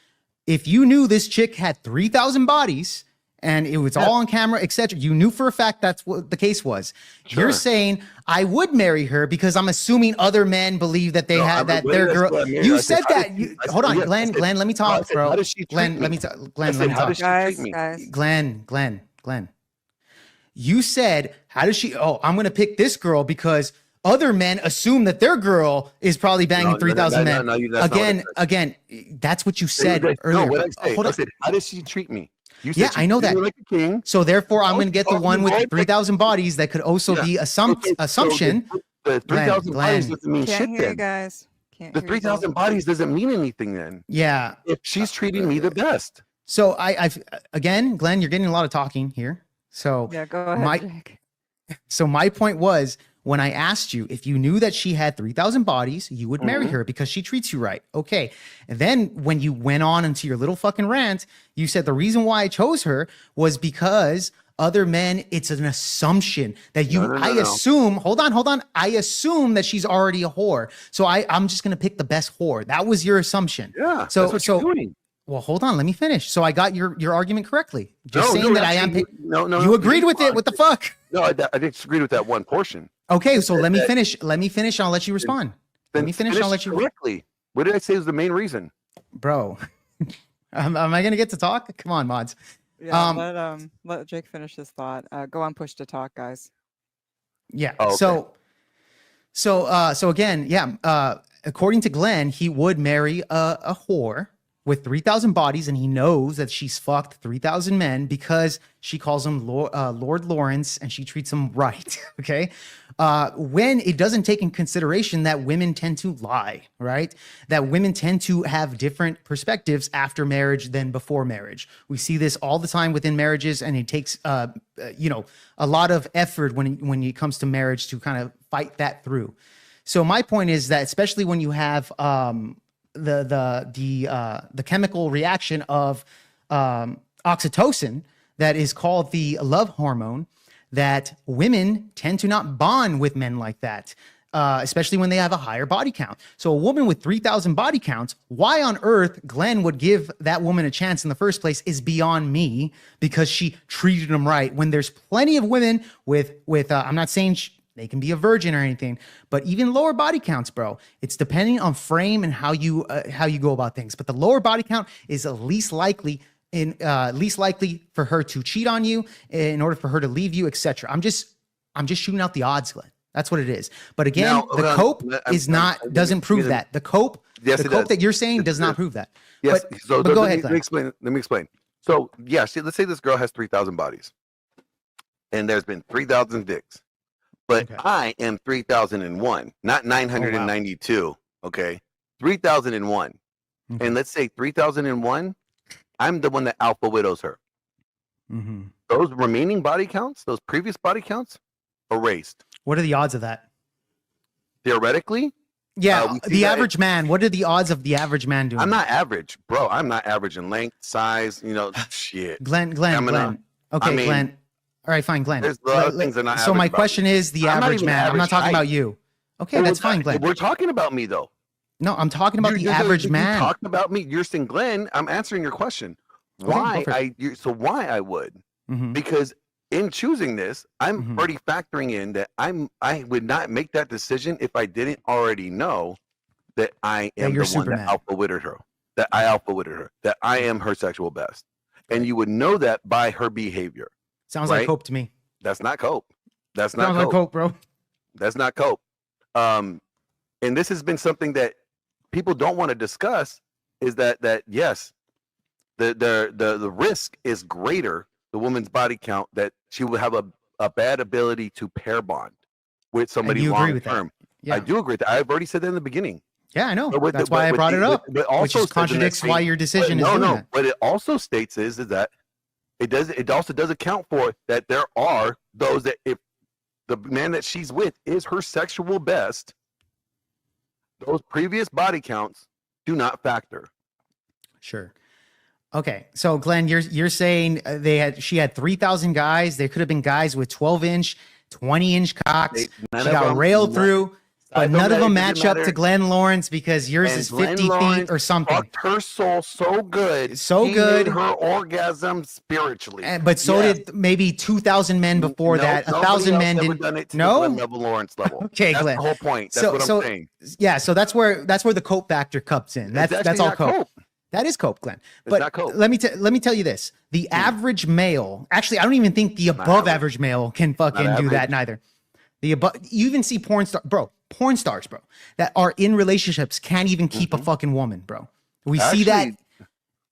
if you knew this chick had 3,000 bodies and it was all on camera, etc. You knew for a fact that's what the case was. Sure. You're saying I would marry her because I'm assuming other men believe that they have that their girl. You said that. Hold on, Glenn. Glenn, let me talk, bro. How does she treat Glenn, me? let me talk. I Glenn, said, let me how talk. does she treat me? Guys, Glenn. You said, how does she? Oh, I'm going to pick this girl because other men assume that their girl is probably banging 3,000 men. That's Again, that's what you said No, earlier. what I say? Hold I on. said, how does she treat me? You said Yeah, she I know treated that. me like a king. So therefore, I'm going to get the Oh, one with boy, 3,000 bodies that could also Yeah. be assumption. The 3,000 bodies Glenn. doesn't mean can't shit hear you then. guys. Can't The hear you 3,000 both. bodies doesn't mean anything then. Yeah. If she's treating me the best. So again, Glenn, you're getting a lot of talking here. So Yeah, go ahead, my Jake. So my point was when I asked you if you knew that she had 3,000 bodies, you would marry her because she treats you right. Okay. And then when you went on into your little fucking rant, you said the reason why I chose her was because other men, it's an assumption that you, I assume, hold on. I assume that she's already a whore. So I'm just going to pick the best whore. That was your assumption. Yeah. So, that's what you're doing. Well, hold on. Let me finish. So I got your argument correctly. Just No, saying no, that I am. actually, no, You agreed with it. What the fuck? No, I disagreed with that one portion. Okay, so let me finish. Let me finish. And I'll let you respond. Let me finish. And I'll let you. Correctly. What did I say was the main reason? Bro, am I gonna get to talk? Come on, mods. Yeah, let Jake finish his thought. Go on push to talk, guys. Yeah. Oh, okay. So again, yeah. According to Glenn, he would marry a whore with 3,000 bodies, and he knows that she's fucked 3,000 men because she calls him Lord Lawrence, and she treats him right. Okay. When it doesn't take in consideration that women tend to lie, right? That women tend to have different perspectives after marriage than before marriage. We see this all the time within marriages, and it takes, a lot of effort when it comes to marriage to kind of fight that through. So my point is that especially when you have the chemical reaction of oxytocin that is called the love hormone, that women tend to not bond with men like that, especially when they have a higher body count. So a woman with 3,000 body counts, why on earth Glenn would give that woman a chance in the first place is beyond me, because she treated him right. When there's plenty of women with I'm not saying they can be a virgin or anything, but even lower body counts, bro. It's depending on frame and how you go about things. But the lower body count is the least likely least likely for her to cheat on you, in order for her to leave you, etc. I'm just shooting out the odds, Glenn. That's what it is. But again, Now, the cope doesn't prove me- that. The cope, Yes, the it cope does. that you're saying Yes, does it not does. prove that. Yes. But go ahead, let me Glenn. explain. Let me explain. So yeah, let's say this girl has 3,000 bodies, and there's been 3,000 dicks, but Okay. I am 3,001, not 992. Okay, 3,001, Okay. and let's say 3,001. I'm the one that alpha widows her. Mm-hmm. Those remaining body counts, those previous body counts, erased. What are the odds of that? Theoretically, Yeah, we see the that average man. What are the odds of the average man doing? I'm that? not average, bro. I'm not average in length, size. Shit. Glenn. Okay, I mean, Glenn. All right, fine, Glenn. there's a lot of things that are not So my average about question is the I'm not average even man. I'm not average talking about height. you. Okay, Well, that's fine, Glenn. We're talking about me though. No, I'm talking about the average You man. talked about me. You're saying Glenn. I'm answering your question. Okay, go for it. Why I would? Mhm. Because in choosing this, I'm Mhm. already factoring in that I would not make that decision if I didn't already know that I am you're the one Superman. that alpha widowed her. That I alpha widowed her. That I am her sexual best. And you would know that by her behavior. Sounds like right? cope to me. That's not cope. That's not Sounds like cope. cope, bro. That's not cope. And this has been something that people don't want to discuss. Is that yes, the risk is greater. The woman's body count that she will have a bad ability to pair bond with somebody you agree long with that? term. Yeah. I do agree with that. I've already said that in the beginning. Yeah, I know. But That's why I brought it up. But also Which says in that contradicts why same- your decision is no, doing no. that. What it also states is that it also does account for that there are those that if the man that she's with is her sexual best, those previous body counts do not factor. Sure. Okay, so Glenn, you're saying she had 3,000 guys. There could have been guys with 12-inch, 20-inch cocks. None She of got them- railed through, but none of them match up to matter. Glenn Lawrence because yours And is Glenn 50 feet Lawrence or something. fucked her soul so good, So he good. made her orgasm spiritually. But so Yes. did maybe 2,000 men before No, that. nobody 1,000 else men ever didn't. done it to No? the Glenn Lawrence level. Okay, That's Glenn. the whole point. That's what I'm saying. Yeah, so that's where the cope factor comes in. That's actually all not cope. That is cope, Glenn. But not cope. let me tell you this: the average male, actually, I don't even think the above average male can fucking do that average. neither. The above, you even see porn stars, bro, that are in relationships can't even keep a fucking woman, bro. We see that.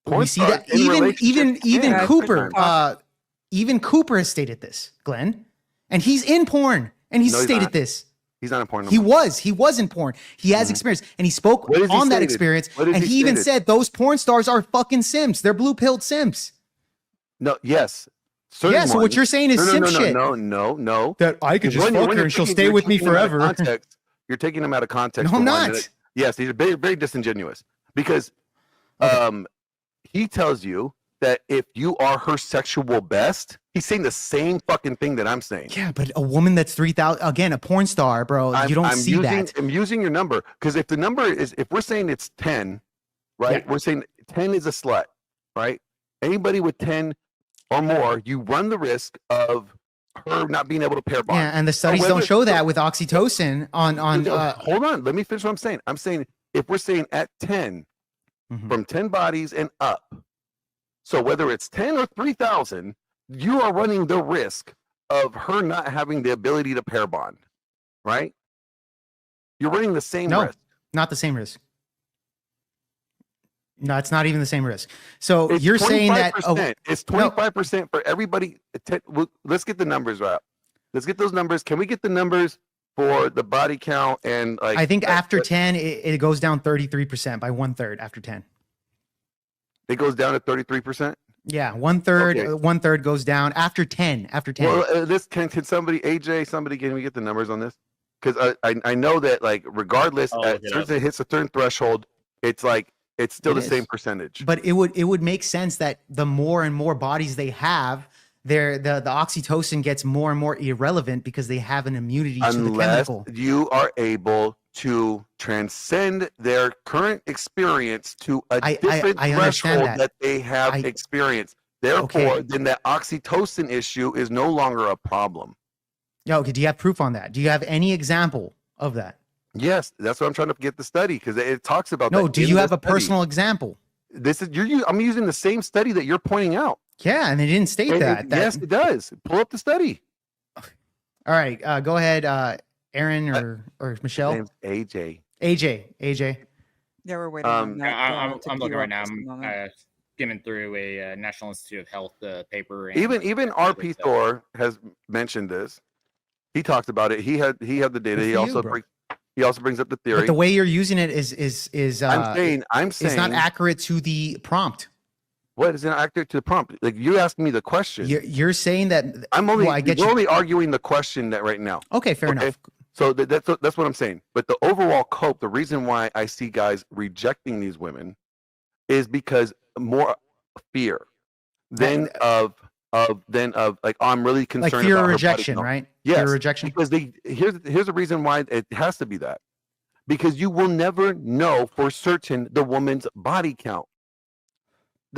porn We see that stars in even relationships can. Cooper, Sometimes. even Cooper has stated this, Glenn, and he's in porn, and he's No, he's stated not. this. He's not in porn. no He more. was in porn. He has experience, and he spoke What has he on that stated? experience. What has And he he even stated? said those porn stars are fucking simps. They're blue-pilled simps. No, yes. Yeah, so what you're saying is simp shit. No. That I could just fuck her and she'll stay with me forever. You're taking them out of context. No, I'm for one, not. and yes, he's very, very disingenuous because he tells you that if you are her sexual best, he's saying the same fucking thing that I'm saying. Yeah, but a woman that's 3,000, again, a porn star, bro, you don't see that. I'm using your number because if the number is, if we're saying it's 10, right? Yeah. We're saying 10 is a slut, right? Anybody with 10 or more, you run the risk of her not being able to pair bond. Yeah, and the studies don't show that with oxytocin on hold on, let me finish what I'm saying. I'm saying if we're saying at 10, from 10 bodies and up, so whether it's 10 or 3,000, you are running the risk of her not having the ability to pair bond, right? You're running the same risk. Not the same risk. No, it's not even the same risk. So It's you're saying that 25%. It's 25% for everybody. Let's get the numbers right. Let's get those numbers. Can we get the numbers for the body count and like? I think after 10, it goes down 33% by 1/3 after 10. It goes down to 33%. Yeah, 1/3, Okay. 1/3 goes down after 10. After 10. Well, this can somebody, AJ, somebody, can we get the numbers on this? Because I know that like regardless, as soon as it hits a certain threshold, it's like it's still the same percentage. But it would make sense that the more and more bodies they have, the oxytocin gets more and more irrelevant because they have an immunity to the Unless chemical. you are able to transcend their current experience to a different I understand threshold that they have experienced. Therefore, then that oxytocin issue is no longer a problem. Yeah, okay. Do you have proof on that? Do you have any example of that? Yes, that's what I'm trying to get the study because it talks about. No, that do in you the have a study. personal example? I'm using the same study that you're pointing out. Yeah, and they didn't state that. Yes, it does. Pull up the study. All right, go ahead, Aaron or Michelle. His name's AJ. AJ. Yeah, we're waiting on that. I'm looking right now. I'm skimming through a National Institute of Health paper. And Even RP Thor has mentioned this. He talks about it. He had the data. He also brings up the theory. But the way you're using it is I'm saying it's not accurate to the prompt. What is not accurate to the prompt? Like, you asked me the question. You're saying that we're only arguing the question that right now. Okay, fair enough. So that's what I'm saying. But the overall cope, the reason why I see guys rejecting these women is because more fear than of like, I'm really concerned like fear about of rejection, right? Yes, fear of rejection. Because here's the reason why it has to be that. Because you will never know for certain the woman's body count.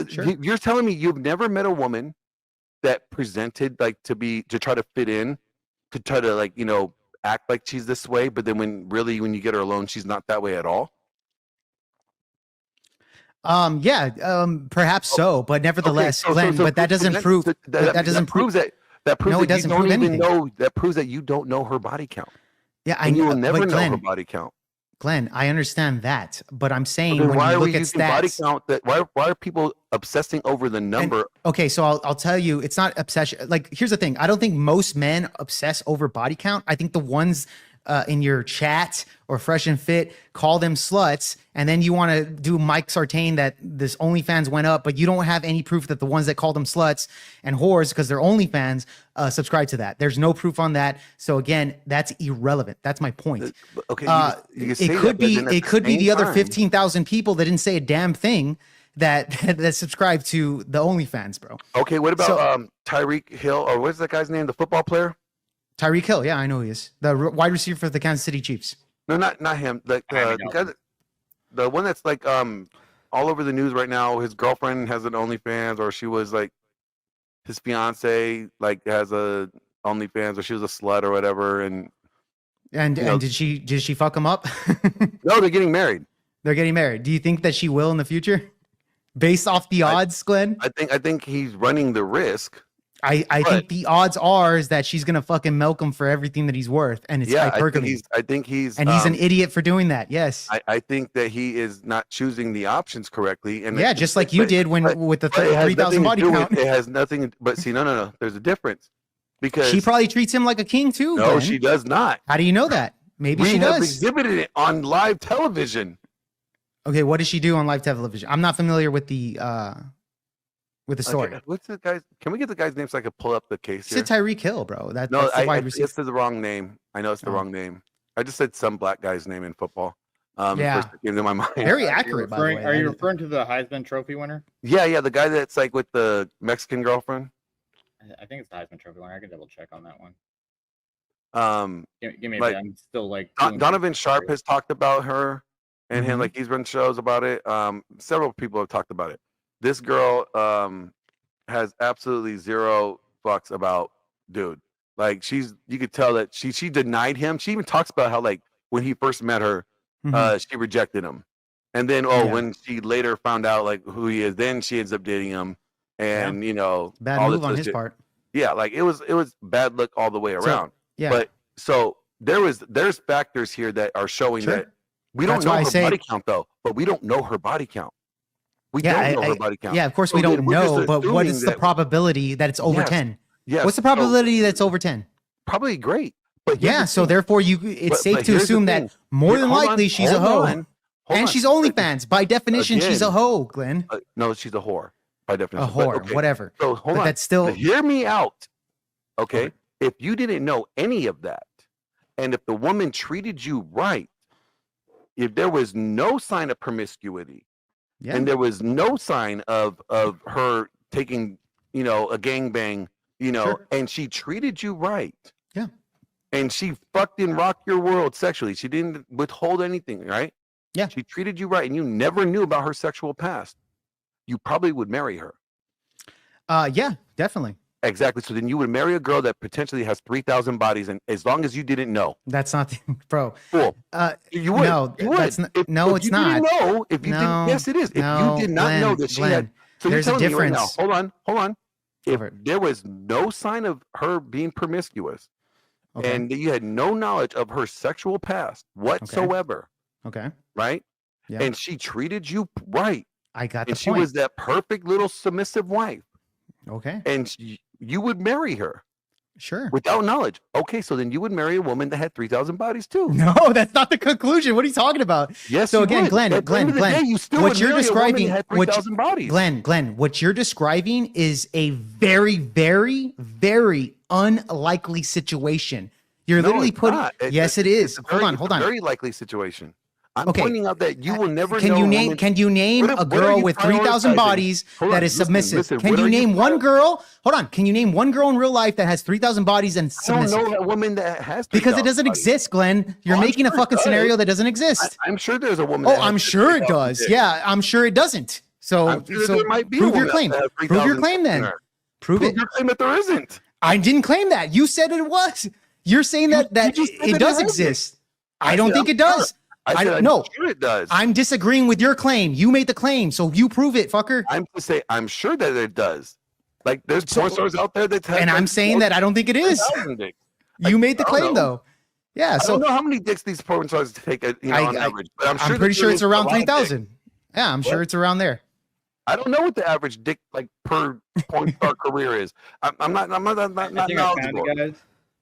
Sure. You're telling me you've never met a woman that presented like to try to fit in, to try to, like, act like she's this way, but then when you get her alone, she's not that way at all? Perhaps so, but nevertheless, Glenn, but that doesn't prove that proves that you don't know her body count. Yeah, I know. You will never know her body count. Glenn, I understand that, but I'm saying when you look at stats, body count, why are people obsessing over the number? Okay, so I'll tell you, it's not obsession. Like, here's the thing: I don't think most men obsess over body count. I think the ones in your chat or Fresh and Fit call them sluts, and then you want to do Mike Sartain that this OnlyFans went up, but you don't have any proof that the ones that call them sluts and whores because they're OnlyFans subscribe to that. There's no proof on that. So again, that's irrelevant. That's my point. Okay, it could be the other 15,000 people that didn't say a damn thing that subscribe to the OnlyFans, bro. Okay, what about Tyreek Hill, or what's that guy's name, the football player? Tyreek Hill, yeah, I know he is the wide receiver for the Kansas City Chiefs. No, not him. The guy, the one that's like all over the news right now. His girlfriend has an OnlyFans, or she was like, his fiance like has a OnlyFans, or she was a slut or whatever. And did she fuck him up? No, they're getting married. They're getting married. Do you think that she will in the future, based off the odds, Glenn? I think he's running the risk. I think the odds are is that she's gonna fucking milk him for everything that he's worth, and it's hypergamy. I think he's an idiot for doing that. Yes, I think that he is not choosing the options correctly, and just like you did with the 3,000 body count. It has nothing. But see, no. There's a difference, because she probably treats him like a king too. No, Glenn. she does not. How do you know that? Maybe she does. We have exhibited it on live television. Okay, what does she do on live television? I'm not familiar with the story. Okay, what's the guy's? Can we get the guy's name so I can pull up the case here? It's Tyreek Hill, bro. That's the wide receiver. This is the wrong name. I know it's the wrong name. I just said some black guy's name in football. First it came to my mind. Very accurate, by the way. Are you referring to the Heisman Trophy winner? Yeah, the guy that's like with the Mexican girlfriend. I think it's the Heisman Trophy winner. I can double check on that one. Give me a like, bit. I'm still like Donovan Sharp has talked about her and him. Like, he's run shows about it. Several people have talked about it. This girl has absolutely zero fucks about dude. Like, you could tell that she denied him. She even talks about how, like, when he first met her, she rejected him, and then when she later found out like who he is, then she ends up dating him, and bad move on his part. Yeah, like it was bad luck all the way around. But there's factors here that are showing that we don't know her body count though, but we don't know her body count. We don't know her body count. Yeah, of course we don't know, but what is the probability that it's over 10? Yes. What's the probability that's over 10? Probably great. But so therefore it's safe to assume that more than likely she's a hoe. And she's OnlyFans. By definition, she's a hoe, Glenn. No, she's a whore. By definition. A whore, whatever. So hold on. That's still... Hear me out. Okay? If you didn't know any of that, and if the woman treated you right, if there was no sign of promiscuity, and there was no sign of her taking, a gangbang, and she treated you right. Yeah. And she fucked and rocked your world sexually. She didn't withhold anything, right? Yeah. She treated you right, and you never knew about her sexual past. You probably would marry her. Yeah, definitely. Exactly. So then you would marry a girl that potentially has 3,000 bodies, and as long as you didn't know. That's not, bro. Cool. You would. No, You would. that's not. If It's you not. didn't know, if you didn't, yes, it is. If you did not know that she had, so you're there's a telling me right now. difference. Hold on. If Over. there was no sign of her being promiscuous, Okay. and you had no knowledge of her sexual past whatsoever, Okay. right? Yeah. And she treated you right, I got the and she point. was that perfect little submissive wife, Okay. and you would marry her Sure. without knowledge. Okay, so then you would marry a woman that had 3,000 bodies too. No, that's not the conclusion. What are you talking about? Yes. So you again, would. Glenn, At the end of the day, you still what would you're marry a woman describing, that had 3,000 bodies. Glenn, what you're describing is a very, very, very unlikely situation. You're No, literally it's putting. not. Yes, it is. It's a very, Hold on. Very likely situation. I'm Okay. pointing out that you will never Can know. you name? Can you name What a are girl you with 3,000 prioritizing? bodies Hold that on, is submissive? listen, Can what you are name one prior- girl? Hold on. Can you name one girl in real life that has 3,000 bodies and I submissive? don't know a woman that has 3,000 Because it doesn't bodies. exist, Glenn. You're I'm making a sure it fucking does. scenario that doesn't exist. I'm sure there's a woman. Oh, that has I'm sure it 3,000 does. dicks. Yeah, I'm sure it doesn't. So, I'm sure there might be a prove your woman claim. that has Prove your 3,000 claim dicks in then. her. Prove it. Your claim that there isn't. I didn't claim that. You said it was. You're saying that just said it that does it hasn't. exist. I don't said, think I'm it does. I said, I'm no. sure it does. I'm disagreeing with your claim. You made the claim, so you prove it, fucker. I'm to say I'm sure that it does. Like there's porn stars out there that have. And I'm saying that I don't think it is. 3,000 dicks. You made the I don't claim know. though. Yeah. I So don't know how many dicks these porn stars take, on average. But I'm sure pretty that sure it's there is around a lot of dicks. 3,000. Yeah, I'm What? sure it's around there. I don't know what the average dick like per porn star career is. I'm not I think I found knowledgeable. it, guys.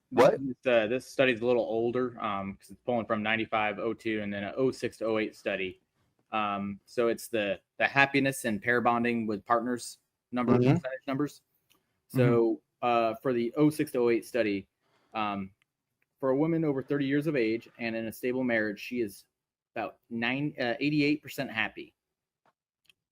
What? This study's a little older because it's pulling from 95, 02, and then a 06 to 08 study. So it's the happiness and pair bonding with partners numbers, Mhm. percentage numbers. So for the 06 to 08 study, for a woman over 30 years of age and in a stable marriage, she is about 88% happy.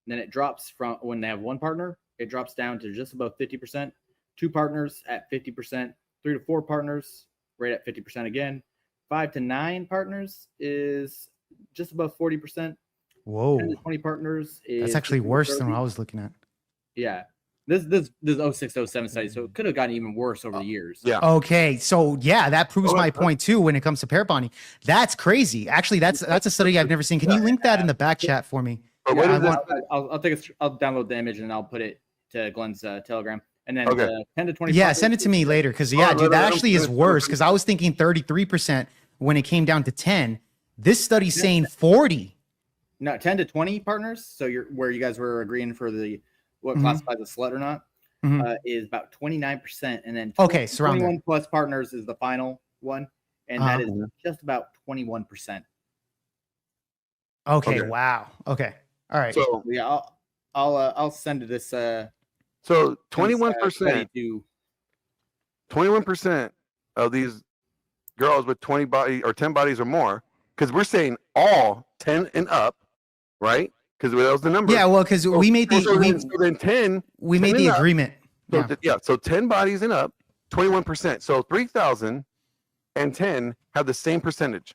And then it drops from when they have one partner, it drops down to just above 50%. Two partners at 50%. 3 to 4 partners, right at 50% again. 5 to 9 partners is just above 40%. Whoa. 10 to 20 partners is That's actually worse than what I was looking at. Yeah. This 06, 07 study, so it could have gotten even worse over the years. Yeah. Okay, so yeah, that proves my point too when it comes to pair bonding. That's crazy. Actually, that's a study I've never seen. Can you link that in the back chat for me? But what Yeah, is this? I'll download the image and I'll put it to Glenn's Telegram. And then Okay. 10 to 20. Yeah, partners send it to me later because Oh, no, dude, that no, actually is no, worse because I was thinking 33% when it came down to 10. This study's saying 40. No, 10 to 20 partners. So you're where you guys were agreeing for the what classifies a slut or not is about 29%, and then Okay, so around 21 plus partners is the final one, and that is just about 21%. Okay, wow. Okay, all right. So Yeah, I'll send it this. so 21%. 21% of these girls with 20 body or 10 bodies or more, because we're saying all 10 and up, right? Because that was the number. Yeah, well, because we made the so then 10. we 10 made and the up. agreement. So Yeah. so 10 bodies and up, 21%. So 3,000 and 10 have the same percentage.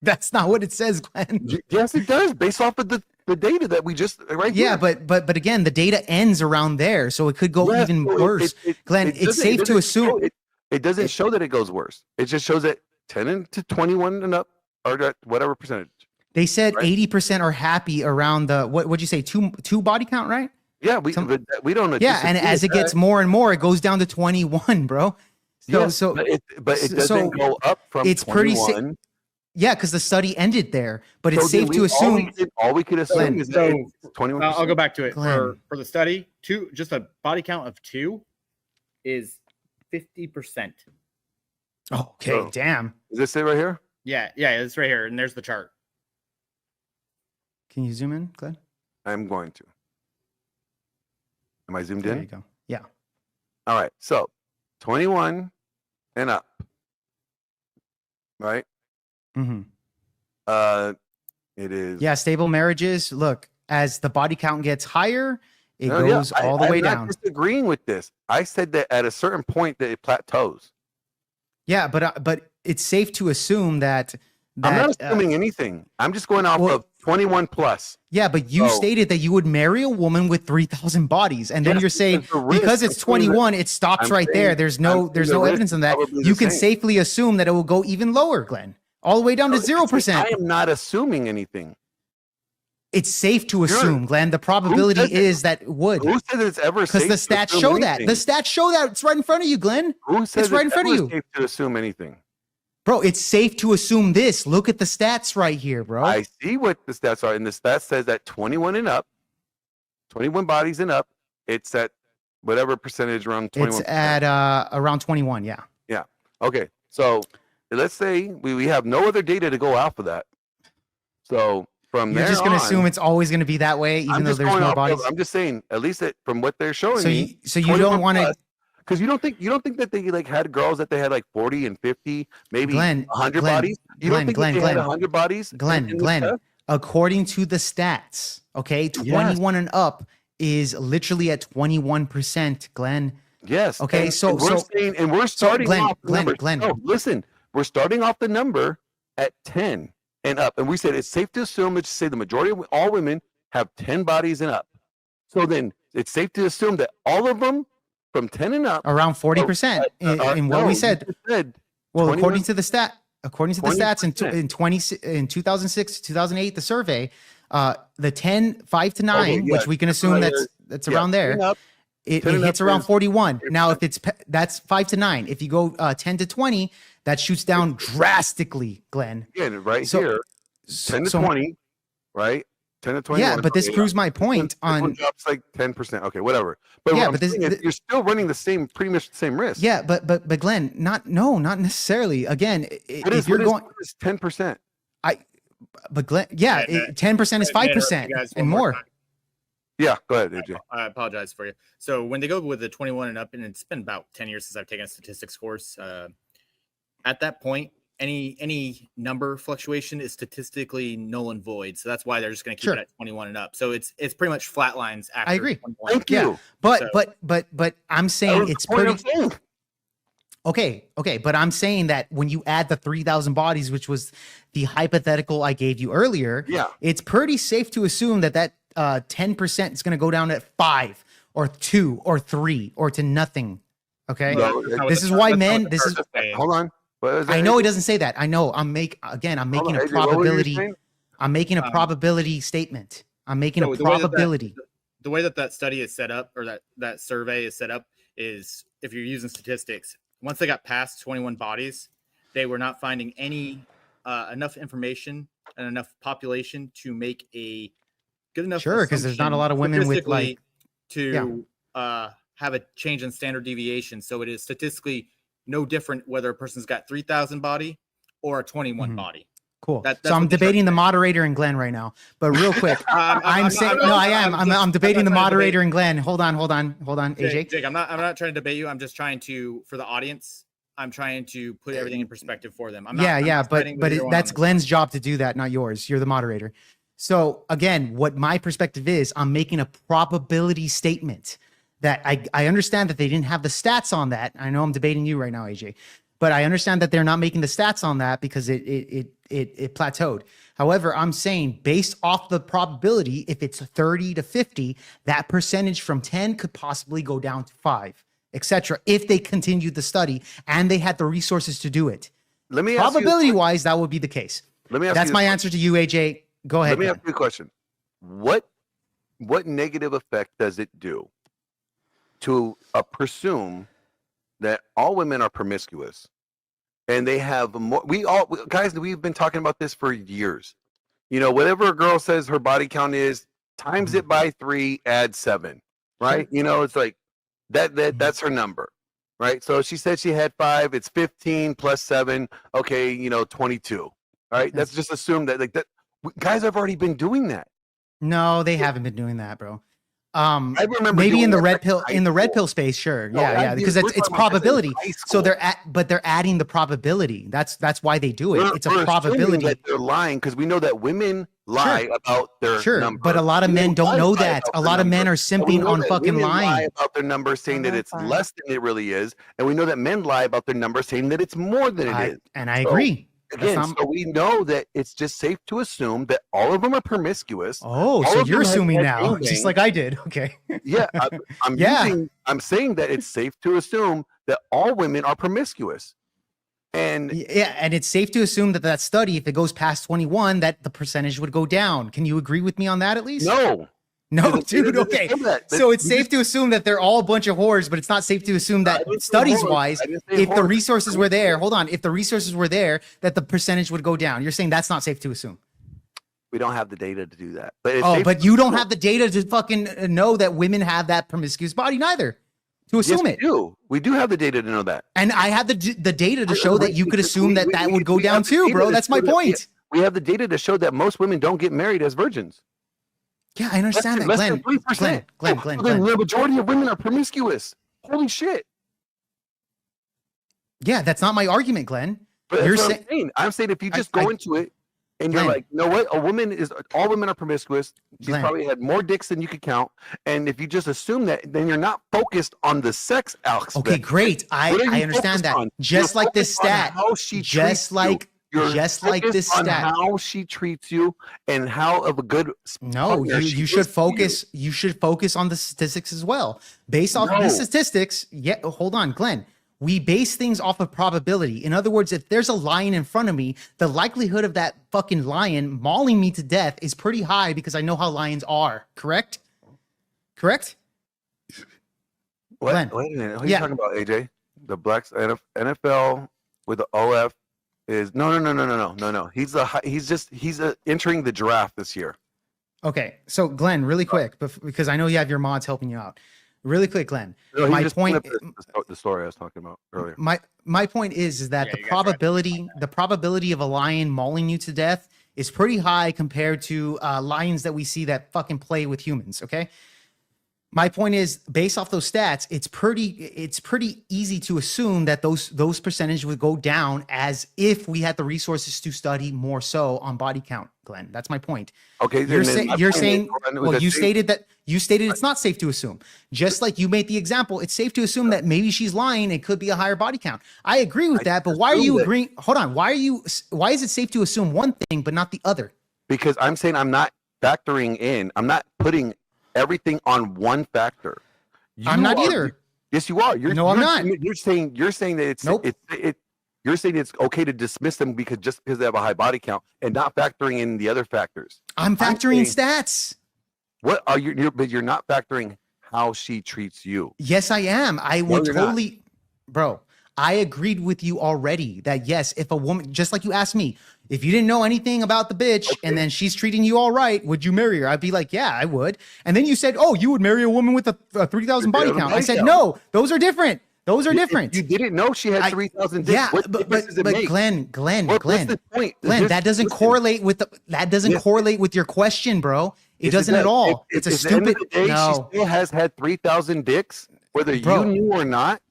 That's not what it says, Glenn. Yes, it does, based off of the data that we just right Yeah, here. but again, the data ends around there, so it could go Yes, even so worse. Glenn, it's doesn't- safe to doesn't assume show- it doesn't show that it goes worse. It just shows that 10 to 21 and up are at whatever percentage. they said right? 80% are happy around the what'd you say, two body count, right? Yeah, we don't. Yeah, and as it gets more and more, it goes down to 21, bro. So Yes, so but it doesn't so go up from. it's pretty 21. yeah, because the study ended there, but it's So safe then to assume. all we could assume Glenn, is that so, it's 21%. I'll go back to it Glenn. for the study. Just a body count of 2 is 50%. Oh, okay, So- damn. Is this it right here? Yeah, it's right here, and there's the chart. Can you zoom in, Glenn? I'm going to. Am I zoomed There in? you go. Yeah. All right. So 21 and up. Right? Mm-hmm. It is. Yeah, stable marriages. Look, as the body count gets higher, it No, yeah, goes all the way I'm not down. disagreeing with this. I said that at a certain point that it plateaus. Yeah, but it's safe to assume that I'm not that assuming anything. I'm just going off well, of 21 plus. Yeah, but you Oh. stated that you would marry a woman with 3,000 bodies, and then Yes, you're saying because the risk- because it's I'm saying that- 21, it stops I'm right there. saying- There's I'm no saying there's the no risk evidence is on that. probably You the can same. safely assume that it will go even lower, Glenn, all the way down to 0%. I am not assuming anything. It's safe to assume, Glenn. The probability says it? is that it would, Who says it's ever because safe the to stats assume show that. anything? The stats show that. It's right in front of you, Glenn. Who says It's right in front of ever you. safe to assume anything? Bro, it's safe to assume this. Look at the stats right here, bro. I see what the stats are, and the stats says that 21 and up, 21 bodies and up, it's at whatever percentage around 21. It's at around 21, yeah. Okay, so let's say we have no other data to go off of that. So from You're there just going to on, assume it's always going to be that way, even I'm though just there's going more off bodies. I'm just saying, at least from what they're showing So me. you don't want to, Because you don't think that they like had girls that they had like 40 and 50, maybe Glenn, 100 Glenn, bodies. You Glenn, don't think Glenn, that they had Glenn. 100 bodies? in this Glenn, test? according to the stats, okay, 21 and up is literally at 21%, Glenn. Yes. Okay, and so- we're saying, and we're starting Glenn, off the Glenn, number. Glenn. No, listen, we're starting off the number at 10 and up, and we said it's safe to assume, let's say the majority of all women have 10 bodies and up. So then it's safe to assume that all of them from 10 and up Around 40% in what no, we you said. just said Well, 21 according to the stats in 20%. in 2006 to 2008, the survey, the 10, 5 to 9, Okay, yeah, which we can assume that's around 10 there. and up, It 10 and hits up around is 41. 40%. Now, if that's 5 to 9, if you go 10 to 20, that shoots down drastically, Glenn. Again, right So- here, 10 to So- 20, right? 10 to 20. Yeah, but this proves my point This one on. drops like 10%. Okay, whatever. But Yeah, what I'm but this- saying is you're still running pretty much the same risk. Yeah, but Glenn, not necessarily. Again, if you're going, 10%. but Glenn, yeah, 10% is 5% and more. Yeah, go ahead, AJ. I apologize for you. So when they go with the 21 and up, and it's been about 10 years since I've taken a statistics course, at that point, any number fluctuation is statistically null and void. So that's why they're just going to keep Sure. it at 21 and up. So it's pretty much flat lines after I agree. 21. Thank Yeah, you. But So- but I'm That saying was the it's point pretty. I'm saying. Okay, but I'm saying that when you add the 3,000 bodies, which was the hypothetical I gave you earlier, Yeah. it's pretty safe to assume that 10% is going to go down at 5 or 2 or 3 or to nothing. Okay, No, That's not what this the- is why that's not men. what the This is. chart saying. Hold on. What is I that, know AJ? it doesn't say that. I know. I'm making Hold a on, AJ, what were you probability. saying? I'm making a Um, probability statement. I'm making So a the way that probability. the way that study is set up, or that survey is set up, is if you're using statistics, once they got past 21 bodies, they were not finding any enough information and enough population to make a good enough. Sure, 'cause there's not a assumption lot of women with, like- statistically to have a change in standard deviation. So it is statistically no different whether a person's got 3,000 body or a 21 Mhm. body. Cool. That's So I'm what the chart debating the says. moderator and Glenn right now. But real quick, I'm saying no. I am. I'm debating the moderator and Glenn. Hold on, AJ. Jake, I'm not trying to debate you. I'm just trying to, for the audience, I'm trying to put everything in perspective for them. I'm not but siding with either one that's on this. Glenn's job to do that, not yours. You're the moderator. So again, what my perspective is, I'm making a probability statement that I understand that they didn't have the stats on that. I know I'm debating you right now, AJ, but I understand that they're not making the stats on that because it plateaued. However, I'm saying based off the probability, if it's 30 to 50, that percentage from 10 could possibly go down to 5, etc. If they continued the study and they had the resources to do it. Let me ask Probability wise, that would be the case. Let me ask That's you my this answer to you, AJ. Go ahead. Let me Glenn. ask you a question. What negative effect does it do to presume that all women are promiscuous and they have more? Guys, we've been talking about this for years. You know, whatever a girl says her body count is, times it by 3, add 7, right? You know, it's like that's her number, right? So she said she had 5, it's 15 plus 7, okay, 22. All right, Yeah. let's just assume that guys have already been doing that. No, they haven't been doing that, bro. I remember Maybe doing in the that red back pill in high school. pill space, sure. No, Yeah, because we're it's talking about this in probability. high So school. they're adding the probability. That's why they do it. We're It's a assuming probability. that they're lying because we know that women lie about their Sure, number. but a lot of men don't know that. A lot of men are simping on fucking Lie lying. about their number, saying that it's less than it really is, and we know that men lie about their number, saying that it's more than it is. And I So, agree. That's again, not. so we know that it's just safe to assume that all of them are promiscuous. Oh, All so of you're them have assuming had now, gangbangs. just like I did. Okay. Yeah, Yeah. I'm saying that it's safe to assume that all women are promiscuous. And Yeah, and it's safe to assume that that study, if it goes past 21, that the percentage would go down. Can you agree with me on that at least? no, No, the data dude. doesn't Okay. show that. So it's You safe just- to assume that they're all a bunch of whores, but it's not safe to assume I that didn't say studies whores. wise, I didn't say if the whores. resources were there, hold on, if the resources were there, that the percentage would go down. You're saying that's not safe to assume. we don't have the data to do that. But it's Oh, safe but to you don't assume- have the data to fucking know that women have that promiscuous body neither. To assume yes, it. we do have the data to know that. And I have the data to show that you could assume that that would go we down have the too, data bro. to That's my show that- point. We have the data to show that most women don't get married as virgins. Yeah, I understand that, Less Glenn. than 3%. Glenn, So then the majority of women are promiscuous. Holy shit. Yeah, that's not my argument, Glenn. But You're that's what saying- I'm saying. I'm saying if you just I- go into it and you're Glenn. like, you know what? All women are promiscuous. She's Glenn. probably had more dicks than you could count. And if you just assume that, then you're not focused on the sex aspect. Okay, great. What are I you understand focused that. on? Just You're like this focused on stat. how she Just treats like you. You're just like this focused on stat. how she treats you and how of a good No, partner you she should is to focus. You should focus on the statistics as well. Based off of these No. statistics, yeah. Hold on, Glenn. We base things off of probability. In other words, if there's a lion in front of me, the likelihood of that fucking lion mauling me to death is pretty high because I know how lions are. Correct? Correct? What? Glenn. Wait a minute. What are Yeah. you talking about, AJ? The blacks NFL with the OF is no. He's entering the draft this year. Okay. So, Glenn, really quick, because I know you have your mods helping you out. Really quick, Glenn. No, he My just pulling point. up the story I was talking about earlier. My point is that Yeah, the you guys are right. probability of a lion mauling you to death is pretty high compared to lions that we see that fucking play with humans. Okay. My point is, based off those stats, it's pretty easy to assume that those percentage would go down as if we had the resources to study more so on body count, Glenn. That's my point. Okay, You're then my saying point is, Glenn, well, that you they- stated it's not safe to assume. Just like you made the example, it's safe to assume that maybe she's lying. It could be a higher body count. I agree with that, but why are assume you that- agreeing? Hold on. Why is it safe to assume one thing but not the other? because I'm saying I'm not factoring in. I'm not putting everything on one factor. I'm not either. Yes, you are. No, I'm not. You're saying that it's Nope. You're saying it's okay to dismiss them because they have a high body count and not factoring in the other factors. I'm factoring saying- stats. What are you? But you're not factoring how she treats you. Yes, I am. I No, would you're not. totally, bro. I agreed with you already that yes, if a woman, just like you asked me, if you didn't know anything about the bitch and then she's treating you all right, would you marry her? I'd be like, yeah, I would. And then you said, oh, you would marry a woman with a 3,000 body count. I said, no, those are different. Those are different. You didn't know she had 3,000 dicks. Yeah, What but difference does it make? Glenn, What's the point? Glenn, that doesn't Listen, correlate with Yes. correlate with your question, bro. It yes, doesn't at does. all. If- It's a if at the end of stupid the day, no, She still has had 3,000 dicks, whether Bro. you knew or not.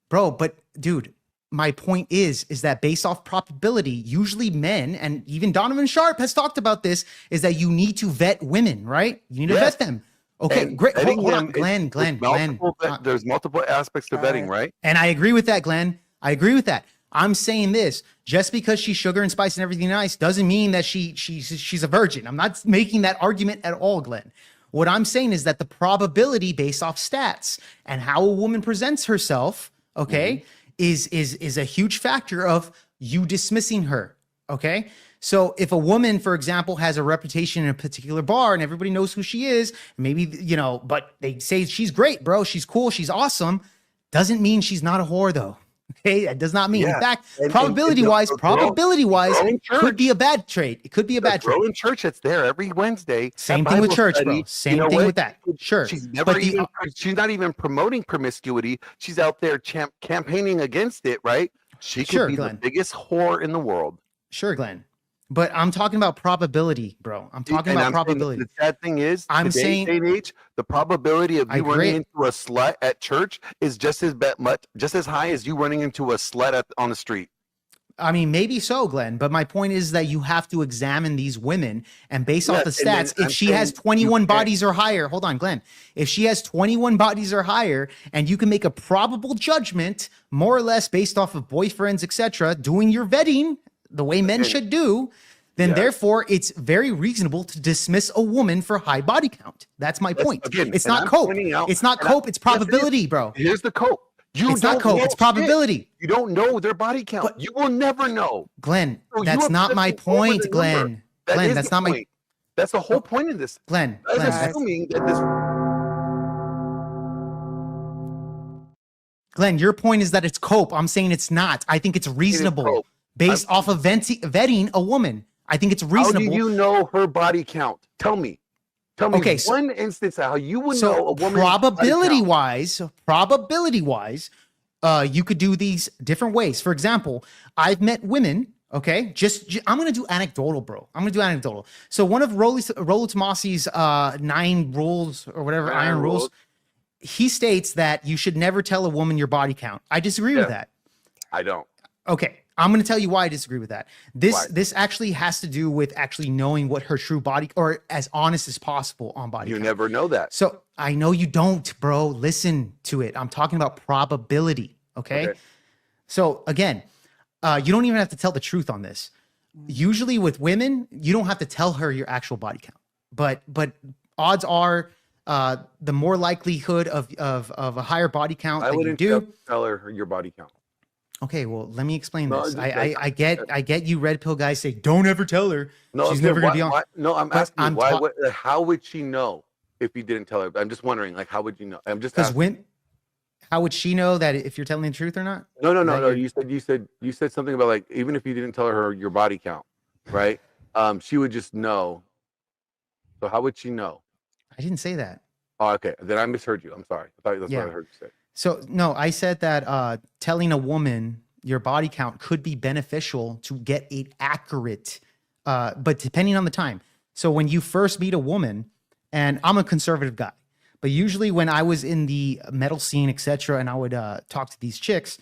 bro. But dude, my point is that based off probability, usually men, and even Donovan Sharp has talked about this, is that you need to vet women, right? You need to Yes. vet them. Okay, And great. vetting Hold on, them, Glenn. There's multiple aspects to vetting, right? And I agree with that, Glenn. I agree with that. I'm saying this: just because she's sugar and spice and everything nice doesn't mean that she's a virgin. I'm not making that argument at all, Glenn. What I'm saying is that the probability based off stats and how a woman presents herself, okay, is a huge factor of you dismissing her. Okay. So if a woman, for example, has a reputation in a particular bar and everybody knows who she is, maybe, but they say she's great, bro. She's cool. She's awesome. Doesn't mean she's not a whore though. Okay. That does not mean, Yeah. in fact, And probability wise, the girl in could church. be a bad trait. It could be a bad trait. Girl in church that's there every Wednesday. Same that thing with Bible church, study, bro. you Same know thing what? with that. Sure. She's never But even. She's not even promoting promiscuity. She's out there campaigning against it, right? She could Sure, be Glenn. the biggest whore in the world. Sure, Glenn. But I'm talking about probability, bro. I'm talking And about I'm saying probability. The sad thing is, I'm today's saying- day and age, the probability of I you agree. running into a slut at church is just as high as you running into a slut on the street. I mean, maybe so, Glenn. But my point is that you have to examine these women and based off the Yes, and then stats, I'm if she has saying you 21 can't- bodies or higher, hold on, Glenn. If she has 21 bodies or higher, and you can make a probable judgment, more or less based off of boyfriends, etc., doing your vetting, the way men Again, should do, then yes. therefore it's very reasonable to dismiss a woman for high body count. That's my point. Again, It's and not I'm cope. pointing out- It's not and I- cope. It's yes, it is. probability, bro. Here's the cope. You It's not don't cope. know It's shit. probability. You don't know their body count. But- You will never know. Glenn, So you that's are not my putting over point, the number. Glenn. That Glenn, is that's the not my point. That's the whole point of this. Glenn. That is Glenn, that's, assuming that this. Glenn, your point is that it's cope. I'm saying it's not. I think it's reasonable cope. based off of vetting a woman. I think it's How reasonable. do you know her body count? Tell me. Tell me Okay, so- one instance how you would know So a woman. probability wise, you could do these different ways. For example, I've met women. Okay, I'm gonna do anecdotal, bro. I'm gonna do anecdotal. So one of Rollo Tomasi's 9 rules or whatever, iron rules, he states that you should never tell a woman your body count. I disagree with that. I don't. Okay, I'm going to tell you why I disagree with that. This Why? this actually has to do with actually knowing what her true body, or as honest as possible on body You count. never know that. So I know you don't, bro. Listen to it. I'm talking about probability. Okay. So again, you don't even have to tell the truth on this. Usually with women, you don't have to tell her your actual body count. But odds are, the more likelihood of a higher body count I that you wouldn't do. tell her your body count. Okay, well, let me explain No, this. just- I get you red pill guys say, don't ever tell her. No, She's I'm never saying, gonna be on. No, I'm But asking I'm you, why? ta- How would she know if you didn't tell her? I'm just wondering, like, how would you know? I'm just Because asking. when, how would she know that if you're telling the truth or not? No. that your- You said something about, like, even if you didn't tell her your body count, right? She would just know. So how would she know? I didn't say that. Oh, okay. Then I misheard you. I'm sorry. I thought that's Yeah. what I heard you say. So no, I said that telling a woman your body count could be beneficial to get it accurate, but depending on the time. So when you first meet a woman, and I'm a conservative guy, but usually when I was in the metal scene, etc., and I would talk to these chicks,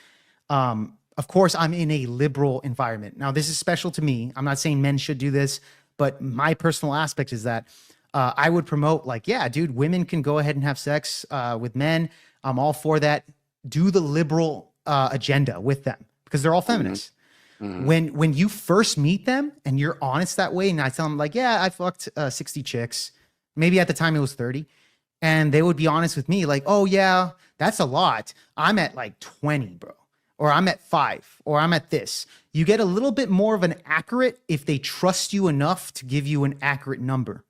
of course I'm in a liberal environment. Now this is special to me. I'm not saying men should do this, but my personal aspect is that I would promote, like, yeah, dude, women can go ahead and have sex with men. I'm all for that. Do the liberal agenda with them because they're all feminists. Mhm. When you first meet them and you're honest that way, and I tell them, like, yeah, I fucked 60 chicks. Maybe at the time it was 30. And they would be honest with me, like, oh yeah, that's a lot. I'm at like 20, bro. Or I'm at 5, or I'm at this. You get a little bit more of an accurate if they trust you enough to give you an accurate number,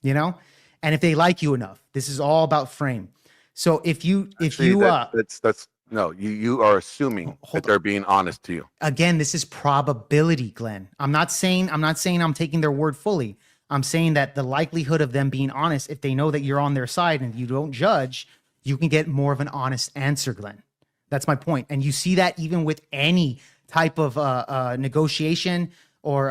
you know? And if they like you enough. This is all about frame. So if you that's no, you are assuming Hold that they're being honest to you. again, this is probability, Glenn. I'm not saying I'm taking their word fully. I'm saying that the likelihood of them being honest, if they know that you're on their side and you don't judge, you can get more of an honest answer, Glenn. That's my point. And you see that even with any type of negotiation or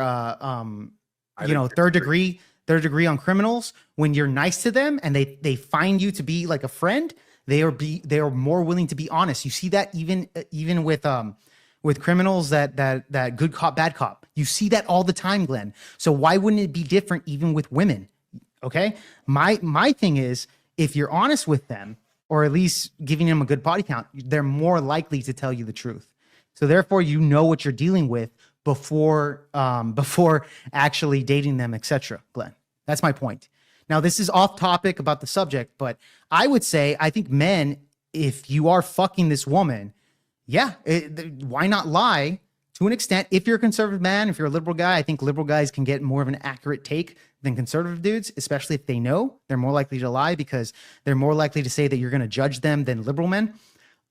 third degree on criminals. When you're nice to them and they find you to be like a friend, they are more willing to be honest. You see that even with criminals that good cop, bad cop. You see that all the time, Glenn. So why wouldn't it be different even with women? Okay. My thing is, if you're honest with them, or at least giving them a good body count, they're more likely to tell you the truth. So therefore, you know what you're dealing with before actually dating them, etc. Glenn, that's my point. Now, this is off topic about the subject, but I would say, I think men, if you are fucking this woman, yeah, why not lie to an extent? If you're a conservative man, if you're a liberal guy, I think liberal guys can get more of an accurate take than conservative dudes, especially if they know. They're more likely to lie because they're more likely to say that you're going to judge them than liberal men.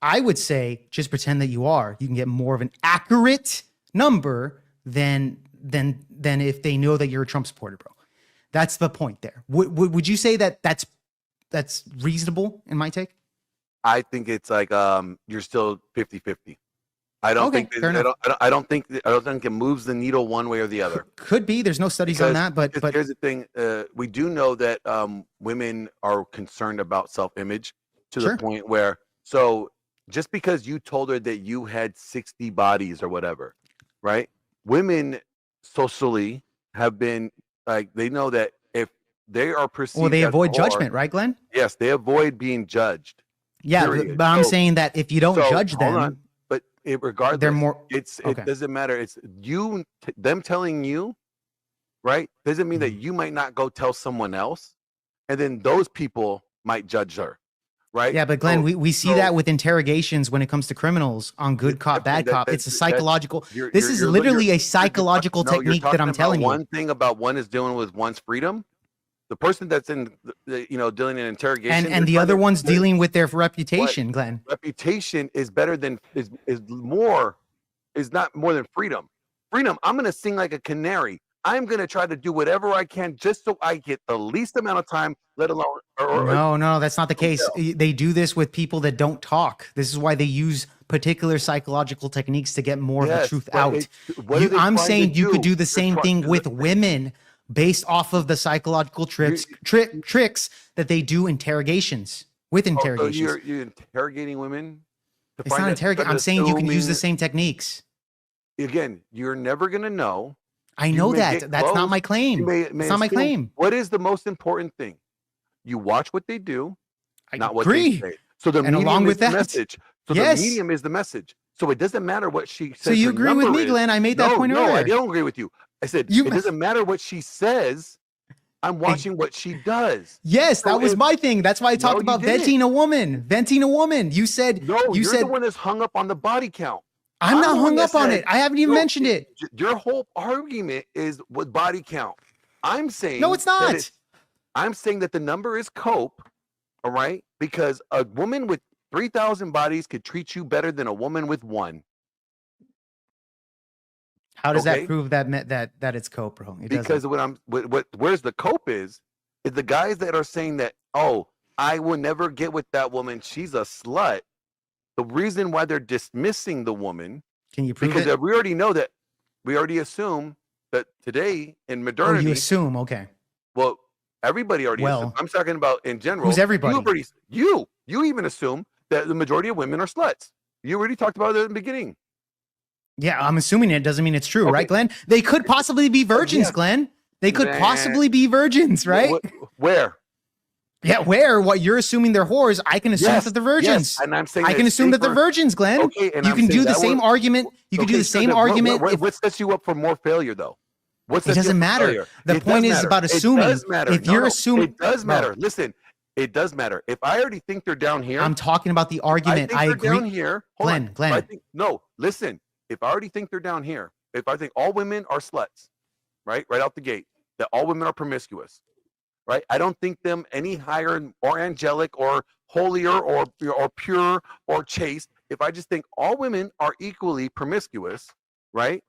I would say just pretend that you are. You can get more of an accurate number than if they know that you're a Trump supporter, bro. That's the point there. Would you say that that's reasonable in my take? I think it's like you're still 50-50. I don't Okay, think fair enough. I don't think it moves the needle one way or the other. Could be. There's no studies on that, but Here's the thing: we do know that women are concerned about self-image to Sure. the point where, so just because you told her that you had 60 bodies or whatever, right? Women socially have been like, they know that if they are perceived, well, they as avoid whore, judgment, right, Glenn? Yes, they avoid being judged. Yeah, Period. but I'm So- saying that if you don't so, judge hold them, on. But regardless, They're more it okay. doesn't matter. It's them telling you, right? Doesn't mean that Mhm. you might not go tell someone else, and then those people might judge her, right? Yeah, but Glenn, we see So that with interrogations when it comes to criminals on good it's cop, bad different. cop. It's a That's psychological. you're This you're is you're li- literally a you're psychological no, you're technique that talking I'm about telling you. one thing about one is dealing with one's freedom. The person that's in dealing in interrogation, And the other one's dealing with their reputation, Glenn. reputation is better than is not more than freedom. Freedom, I'm going to sing like a canary. I'm going to try to do whatever I can just so I get the least amount of time, let alone No, that's not the case. They do this with people that don't talk. This is why they use particular psychological techniques to get more of the truth out. I'm saying you could do the same thing with women based off of the psychological tricks that they do interrogations with interrogations. So you're interrogating women? It's not interrogating. I'm saying you can use the same techniques. Again, you're never going to know. I know that. That's not my claim. It's not my claim. What is the most important thing? You watch what they do, not what agree. they say. So the And medium along is with the that, message. So yes. the medium is the message. So it doesn't matter what she says. So you her agree with number me, is. Glenn? I made that point earlier. No, I don't agree with you. I said it doesn't matter what she says. I'm watching what she does. Yes, that was my thing. That's why I talked about venting a woman. Venting a woman. You said you're the one that's hung up on the body count. I'm not hung up on it. I haven't even mentioned it. Your whole argument is with body count. I'm saying no, it's not. I'm saying that the number is cope. All right, because a woman with 3,000 bodies could treat you better than a woman with one. How does that prove that it's cope, bro? Because where's the cope is the guys that are saying that, oh, I will never get with that woman, she's a slut. The reason why they're dismissing the woman, can you prove because it? We already know that, we already assume that today in modernity. Oh, you assume, okay. Well, everybody already assumes. I'm talking about in general. Who's everybody? You even assume that the majority of women are sluts. You already talked about it in the beginning. Yeah, I'm assuming it doesn't mean it's true, right, Glenn? They could possibly be virgins, Glenn. They could possibly be virgins, right? Where? Yeah, where? What you're assuming they're whores, I can assume that they're virgins. Yes, and I'm saying I can assume that they're virgins, Glenn. Okay, and you can do the same argument. You can do the same argument. What sets you up for more failure, though? It doesn't matter. The point is about assuming. It does matter. If you're assuming, it does matter. Listen, it does matter. If I already think they're down here, I'm talking about the argument. I agree. Down here, Glenn. No, listen. If I already think they're down here, if I think all women are sluts, right out the gate, that all women are promiscuous, right? I don't think them any higher or angelic or holier or pure or chaste. If I just think all women are equally promiscuous, right?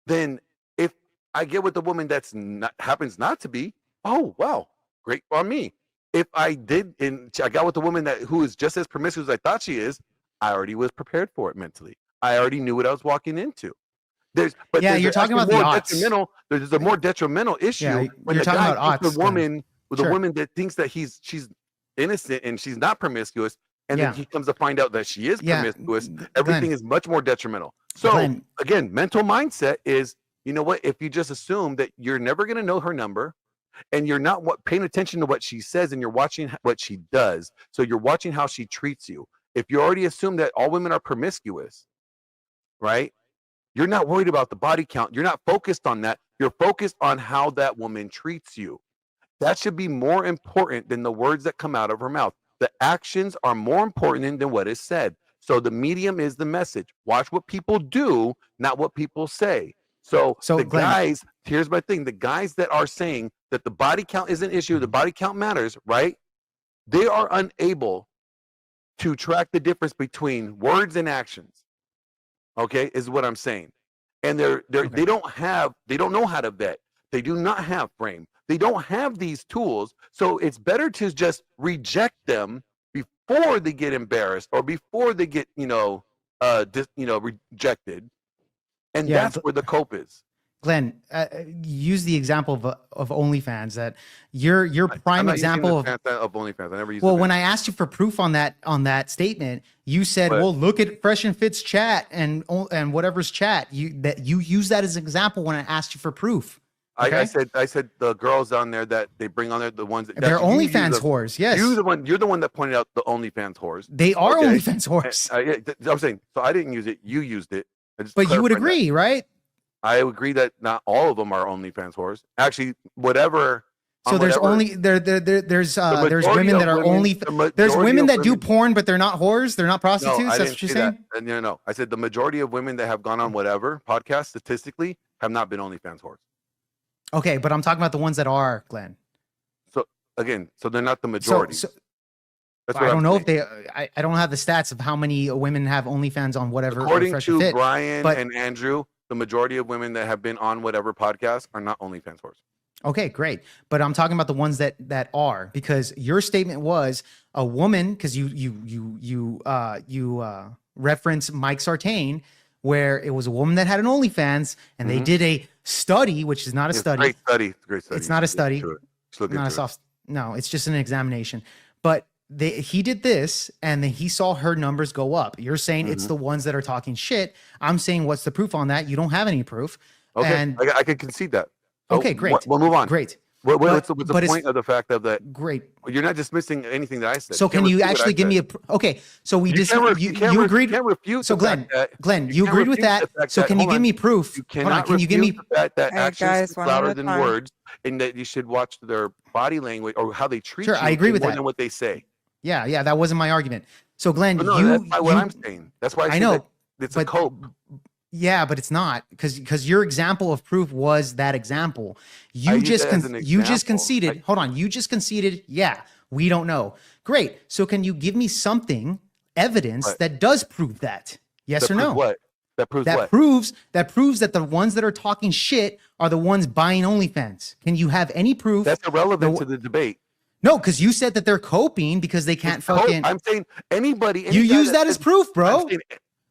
Then if I get with a woman that's happens not to be, oh wow, great on me. If I did and I got with a woman who is just as promiscuous as I thought she is, I already was prepared for it mentally. I already knew what I was walking into. You're talking about the odds. There's a more detrimental issue when you're the talking guy about odds, a woman with a woman that thinks that she's innocent and she's not promiscuous, and then he comes to find out that she is promiscuous. Everything is much more detrimental. So again, mental mindset is, you know what? If you just assume that you're never going to know her number, and you're not paying attention to what she says, and you're watching what she does, so you're watching how she treats you. If you already assume that all women are promiscuous, right? You're not worried about the body count. You're not focused on that. You're focused on how that woman treats you. That should be more important than the words that come out of her mouth. The actions are more important than what is said. So the medium is the message. Watch what people do, not what people say. So the Glenn, guys, here's my thing. The guys that are saying that the body count is an issue, the body count matters, right? They are unable to track the difference between words and actions. Okay, is what I'm saying. And they don't know how to vet. They do not have frame. They don't have these tools. So it's better to just reject them before they get embarrassed or before they get rejected. And that's where the cope is. Glenn, use the example of OnlyFans. That your prime example of OnlyFans. I never used. Well, when I asked you for proof on that statement, you said, "Well, look at Fresh and Fit's chat and whatever's chat." You use that as an example when I asked you for proof. Okay? I said the girls on there that they bring on there, the ones that They're you use OnlyFans them- whores. Yes, You're the one that pointed out the OnlyFans whores. they are Okay. OnlyFans whores. I'm saying, so I didn't use it. You used it. But you would clarifying that. agree, right? I agree that not all of them are OnlyFans whores. Actually, whatever. So there's only there's women that are only there's women that do porn, but they're not whores. They're not prostitutes. No, I That's didn't what you're say saying. that. No. I said the majority of women that have gone on whatever podcast statistically have not been OnlyFans whores. Okay, but I'm talking about the ones that are, Glenn. So again, so they're not the majority. So That's I what don't I'm know saying. if they. I don't have the stats of how many women have OnlyFans on whatever. According Fresh and to Fit. Brian but- and Andrew, the majority of women that have been on whatever podcast are not OnlyFans whores. Okay, great. But I'm talking about the ones that are, because your statement was a woman, because you reference Mike Sartain, where it was a woman that had an OnlyFans, and they did a study, which is not a study. Great study. Great study. It's not a study. Look Not a into it. soft. No, it's just an examination. But he did this, and then he saw her numbers go up. You're saying it's the ones that are talking shit. I'm saying, what's the proof on that? You don't have any proof. Okay, And I can concede that. So okay, great. We'll move on. Great. What's the but it's- point of the fact of that? Great. You're not dismissing anything that I said. So can can't you refute what I actually give me said. okay? So we just can't you refute agreed. So the fact that- Glenn, you you can't agreed with refute that. the fact So that- can you hold give on. me proof? You Hold on. cannot Can you give me? refute the fact that Hey, actions guys, speak one at louder a than time. words, and that you should watch their body language or how they treat Sure, you. I agree with more that. than what they say. Yeah, that wasn't my argument. So Glenn, But no, you that's not what you I'm saying. That's why I I said know, that it's a but- cope. yeah, but it's not, because your example of proof was that example. I You used just it as an you just example. conceded. Hold on, you just conceded. Yeah, we don't know. Great. So can you give me something, evidence What? that does prove that? Yes That or proves no? What? That proves That what? proves that the ones that are talking shit are the ones buying OnlyFans. Can you have any proof? That's irrelevant The- to the debate. No, because you said that they're coping because they can't It's cope. fucking. I'm saying anybody. any You guy use that as says- proof, I'm bro. saying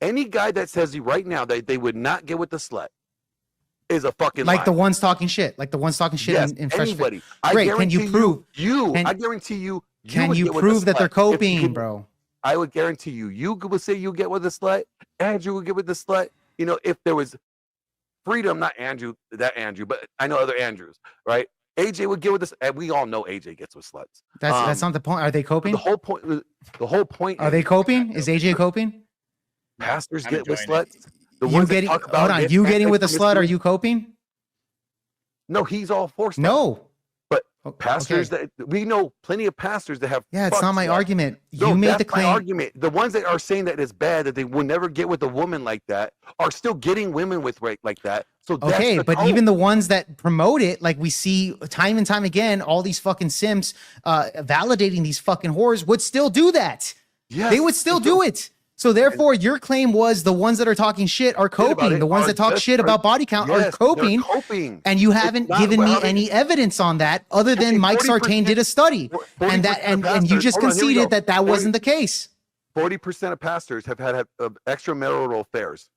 any guy that says right now that they would not get with the slut is a fucking Like liar. the ones talking shit. Like the ones talking shit Yes, in Fresh Fit. anybody. I Great. Can you guarantee prove? You, can- I guarantee you. Can would you get with a prove that they're slut if you coping, could- bro? I would guarantee you. You would say you get with a slut. Andrew would get with the slut. You know, if there was freedom, not Andrew, that Andrew, but I know other Andrews, right? AJ would get with this, and we all know AJ gets with sluts. That's not the point. Are they coping? The whole point. The whole point. Are they coping? Is AJ coping? Pastors I'm get with enjoying sluts? The You ones that getting? talk about Hold on. it You and getting with a slut? Are promiscuity- you coping? No, he's all for sluts. No. But O- Pastors okay. that we know plenty of pastors that have. Yeah, it's fucked not my sluts. argument. No, You made that's the my claim. argument. The ones that are saying that it's bad that they will never get with a woman like that are still getting women with rape like that. So that's Okay, the but cope. even the ones that promote it, like we see time and time again, all these fucking simps validating these fucking whores would still do that. Yes, They would still do it. So therefore, your claim was the ones that are talking shit are about coping. it The ones are that talk just shit for- about body count Yes, are they're coping. coping. And you haven't not given me how they- any evidence on that other Okay, than Mike 40% Sartain did a study. 40% And that of and you pastors- just hold on, here we conceded go. that 40 wasn't the case. 40% of pastors have had extramarital affairs.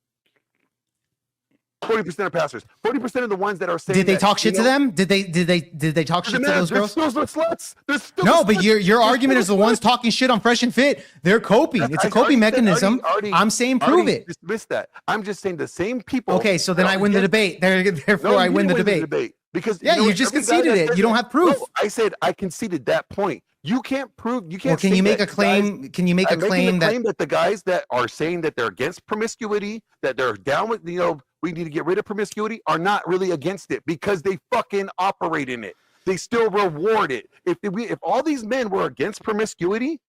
40% of pastors. 40% of the ones that are saying. Did they that, talk shit you to know, them? Did they talk shit doesn't to matter, those they're girls? still sluts. They're still No, sluts. but your They're argument is the still ones sluts. talking shit on Fresh and Fit. They're coping. It's a I coping already said- mechanism. already- I'm saying prove already it. Dismiss that. I'm just saying the same people. Okay, so then that I are win the against- debate. Therefore, No, I you win the didn't debate. because Yeah, know you what, just every guy conceded that it. says You don't that- have proof. No, I said I conceded that point. You can't prove. You can't. Well, can say you make that a the guys- claim? Can you make a I'm making claim the that? claim that the guys that are saying that they're against promiscuity, that they're down with, we need to get rid of promiscuity, are not really against it because they fucking operate in it. They still reward it. If all these men were against promiscuity,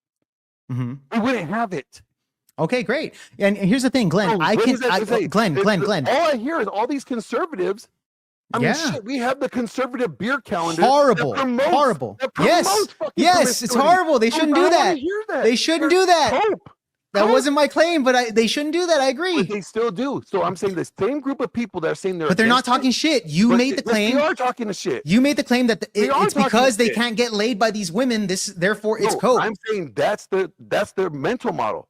Mhm. we wouldn't have it. Okay, great. And here's the thing, Glenn. So I what can. does that say? Glenn. All I hear is all these conservatives. I mean, Yeah. shit, we have the conservative beer calendar. that Horrible. promotes- Horrible. that Yes. promotes fucking Yes. It's promiscuity. horrible. They I shouldn't don't do wanna that. hear that. They shouldn't They're do that. cope. That Cope. wasn't my claim, but they shouldn't do that. I But agree. they still do. So I'm saying the same group of people that are saying they're But they're not against talking it, shit. You but made the yes, claim. They are talking to shit. You made the claim that They are it's talking because they shit. can't get laid by these women. Therefore it's No, cope. I'm saying that's their mental model.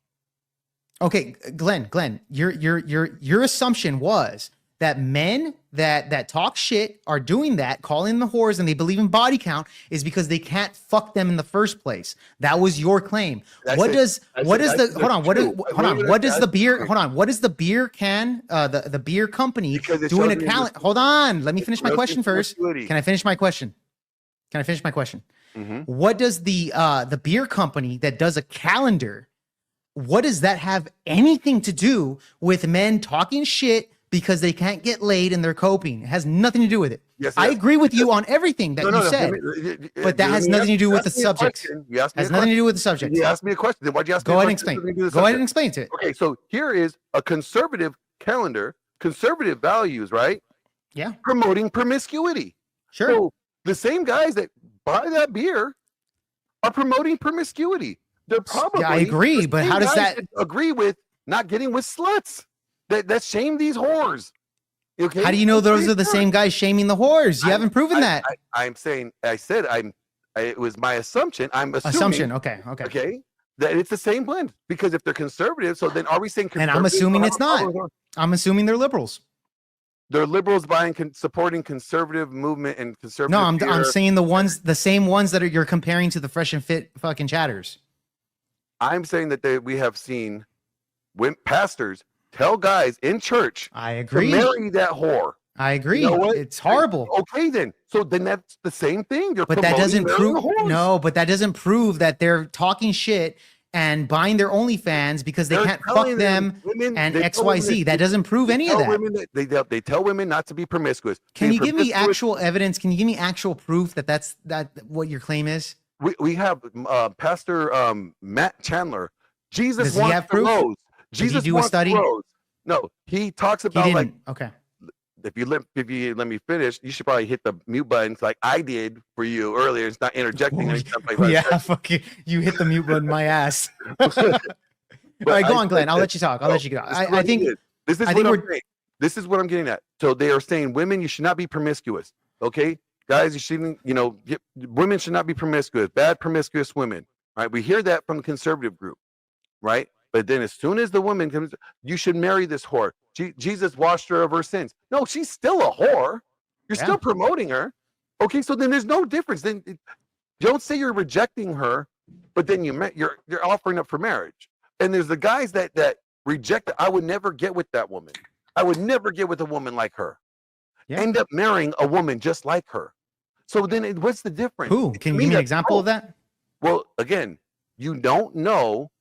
Okay, Glenn, your assumption was that men that talk shit are doing that, calling the whores, and they believe in body count is because they can't fuck them in the first place. That was your claim. What does the beer can, the beer company doing a calendar? Hold on, let me finish my question first. Can I finish my question? Mm-hmm. What does the beer company that does a calendar, what does that have anything to do with men talking shit because they can't get laid and they're coping? It has nothing to do with it. Yes, I agree with you on everything that you said, but that has nothing to do with the subject. Has nothing to do with the subject. You asked me a question. Then why'd you ask me Go a ahead and question? explain. Go ahead and explain to it. Okay, so here is a conservative calendar, conservative values, right? Yeah. Promoting promiscuity. Sure. So the same guys that buy that beer are promoting promiscuity. They're probably I agree, the but same how does guys that agree with not getting with sluts? That shame these whores. Okay? How do you know those are the same guys shaming the whores? You haven't proven that. I'm saying it was my assumption. I'm assuming Assumption. Okay. okay that it's the same blend, because if they're conservative, so then are we saying And I'm assuming it's not. I'm assuming they're liberals. They're liberals supporting conservative movement and conservative. No, I'm saying the same ones that you're comparing to the fresh and fit fucking chatters. I'm saying that we have seen pastors tell guys in church, I agree, to marry that whore. I agree. You know what? It's horrible. Okay, then. So then that's the same thing. But that doesn't prove. No, but that doesn't prove that they're talking shit and buying their OnlyFans because they can't fuck them and XYZ. That doesn't prove any of that. They tell women not to be promiscuous. Can you give me actual evidence? Can you give me actual proof that that's what your claim is? We have Pastor Matt Chandler. Jesus Does he wants have proof? rose. Did Jesus he do a wants study? rose. No, he talks He about didn't. like Okay. if you let me finish, you should probably hit the mute buttons like I did for you earlier. It's not interjecting and stuff like that. Yeah, fuck you hit the mute button, my ass. All right, go on, Glenn. I'll let you talk. I'll let you go. I think this is what I'm getting at. So they are saying women, you should not be promiscuous. Okay, guys, you shouldn't. Women should not be promiscuous. Bad promiscuous women. Right? We hear that from the conservative group, right? But then as soon as the woman comes, you should marry this whore. Jesus washed her of her sins. No, she's still a whore. You're still promoting her. Okay, so then there's no difference. Then don't say you're rejecting her, but then you're offering up for marriage. And there's the guys that reject it. I would never get with that woman. I would never get with a woman like her. Yeah. End up marrying a woman just like her. So then what's the difference? Who? Can you give me an example of that? Well, again, you don't know.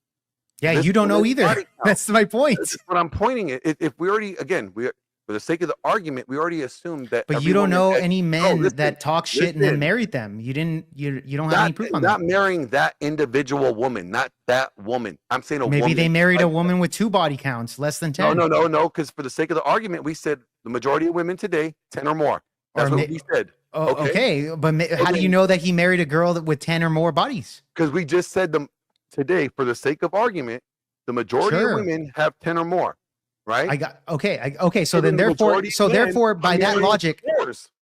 Yeah, you don't know either. That's my point. That's what I'm pointing at. If we already, for the sake of the argument, we already assumed that. But you don't know any men that talk shit and then married them. You didn't. You don't have any proof on that. Not marrying that individual woman, not that woman. I'm saying a woman. Maybe they married a woman with 2 body counts, less than 10. No. Because for the sake of the argument, we said the majority of women today 10 or more. That's what we said. Okay, but how do you know that he married a girl with 10 or more bodies? Because we just said them today, for the sake of argument, the majority of women have 10 or more, right? Okay. So then, therefore, by that logic,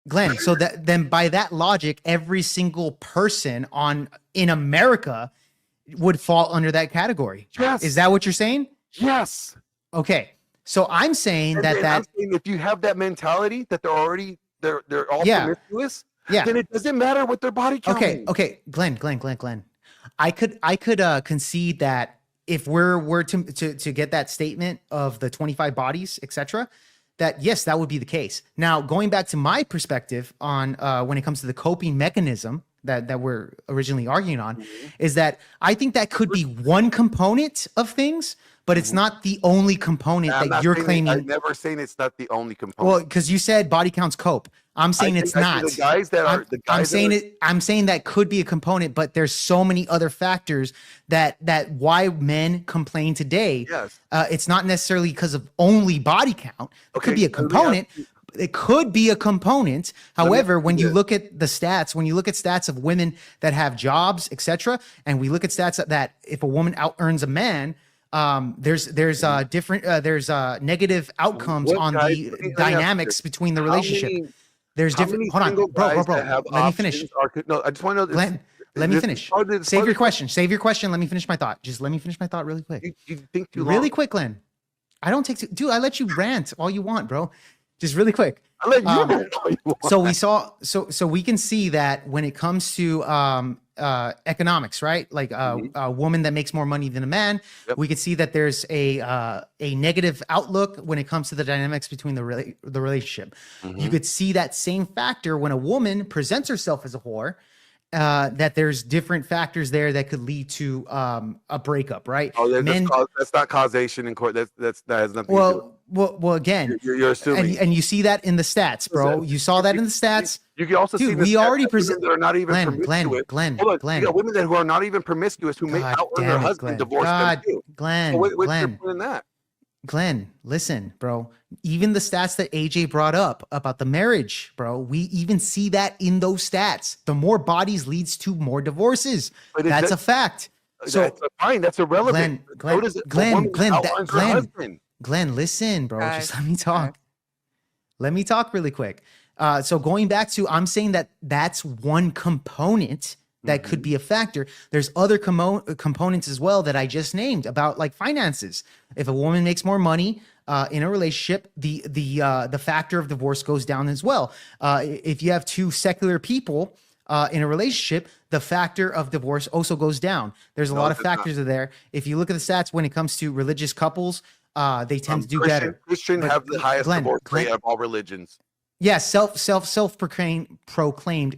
Glenn. So then, by that logic, every single person in America would fall under that category. Yes. Is that what you're saying? Yes. Okay. So I'm saying I'm saying if you have that mentality that they're all promiscuous, then it doesn't matter what their body count is. Okay. Glenn. I could concede that if we're to get that statement of the 25 bodies, etc., that yes, that would be the case. Now, going back to my perspective on when it comes to the coping mechanism that we're originally arguing on, is that I think that could be one component of things, but it's not the only component that you're claiming. I'm never saying it's not the only component. Well, because you said body counts cope. I'm saying it's not. I'm saying that could be a component, but there's so many other factors that why men complain today. Yes. It's not necessarily because of only body count. It could be a component. It could be a component. However, when you look at the stats, when you look at stats of women that have jobs, etc., and we look at stats that if a woman out earns a man, there's negative outcomes on the dynamics between the relationship. There's different. Hold on, bro. Let me finish. No, I just want to know. Glenn, let me finish. Save your question. Let me finish my thought. Just let me finish my thought really quick. You think too long. Really quick, Glenn. I don't take dude. I let you rant all you want, bro. just really quick. I'll let you Um, know all you want. So we saw, so we can see that when it comes to economics, right? Like a woman that makes more money than a man, Yep. we could see that there's a negative outlook when it comes to the dynamics between the relationship. You could see that same factor when a woman presents herself as a whore. That there's different factors there that could lead to a breakup, right? Oh, Men, that's not causation in court. That has nothing to do. well, again, You're assuming. and you see that in the stats, bro. You saw that in the stats. You can also see Dude, the we stats already that women present. that are not even promiscuous. Glenn. Hold on. You got women who are not even promiscuous who may God out earn their damn it, husband, Glenn. divorce God, them too. Glenn, So what's your Glenn, point in that? Glenn, listen, bro. Even the stats that AJ brought up about the marriage, bro, we even see that in those stats. The more bodies leads to more divorces. But That's a fact. So that's fine. That's irrelevant. So does it for a woman who out earns her husband. Glenn, listen, bro. Guys, Just let me talk. Let me talk really quick. So going back to, I'm saying that that's one component that could be a factor. There's other components as well that I just named about like finances. If a woman makes more money in a relationship, the factor of divorce goes down as well. If you have two secular people in a relationship, the factor of divorce also goes down. There's a lot of factors there. If you look at the stats when it comes to religious couples, they tend to do better. Christians have the highest divorce rate of all religions. Yeah, self-proclaimed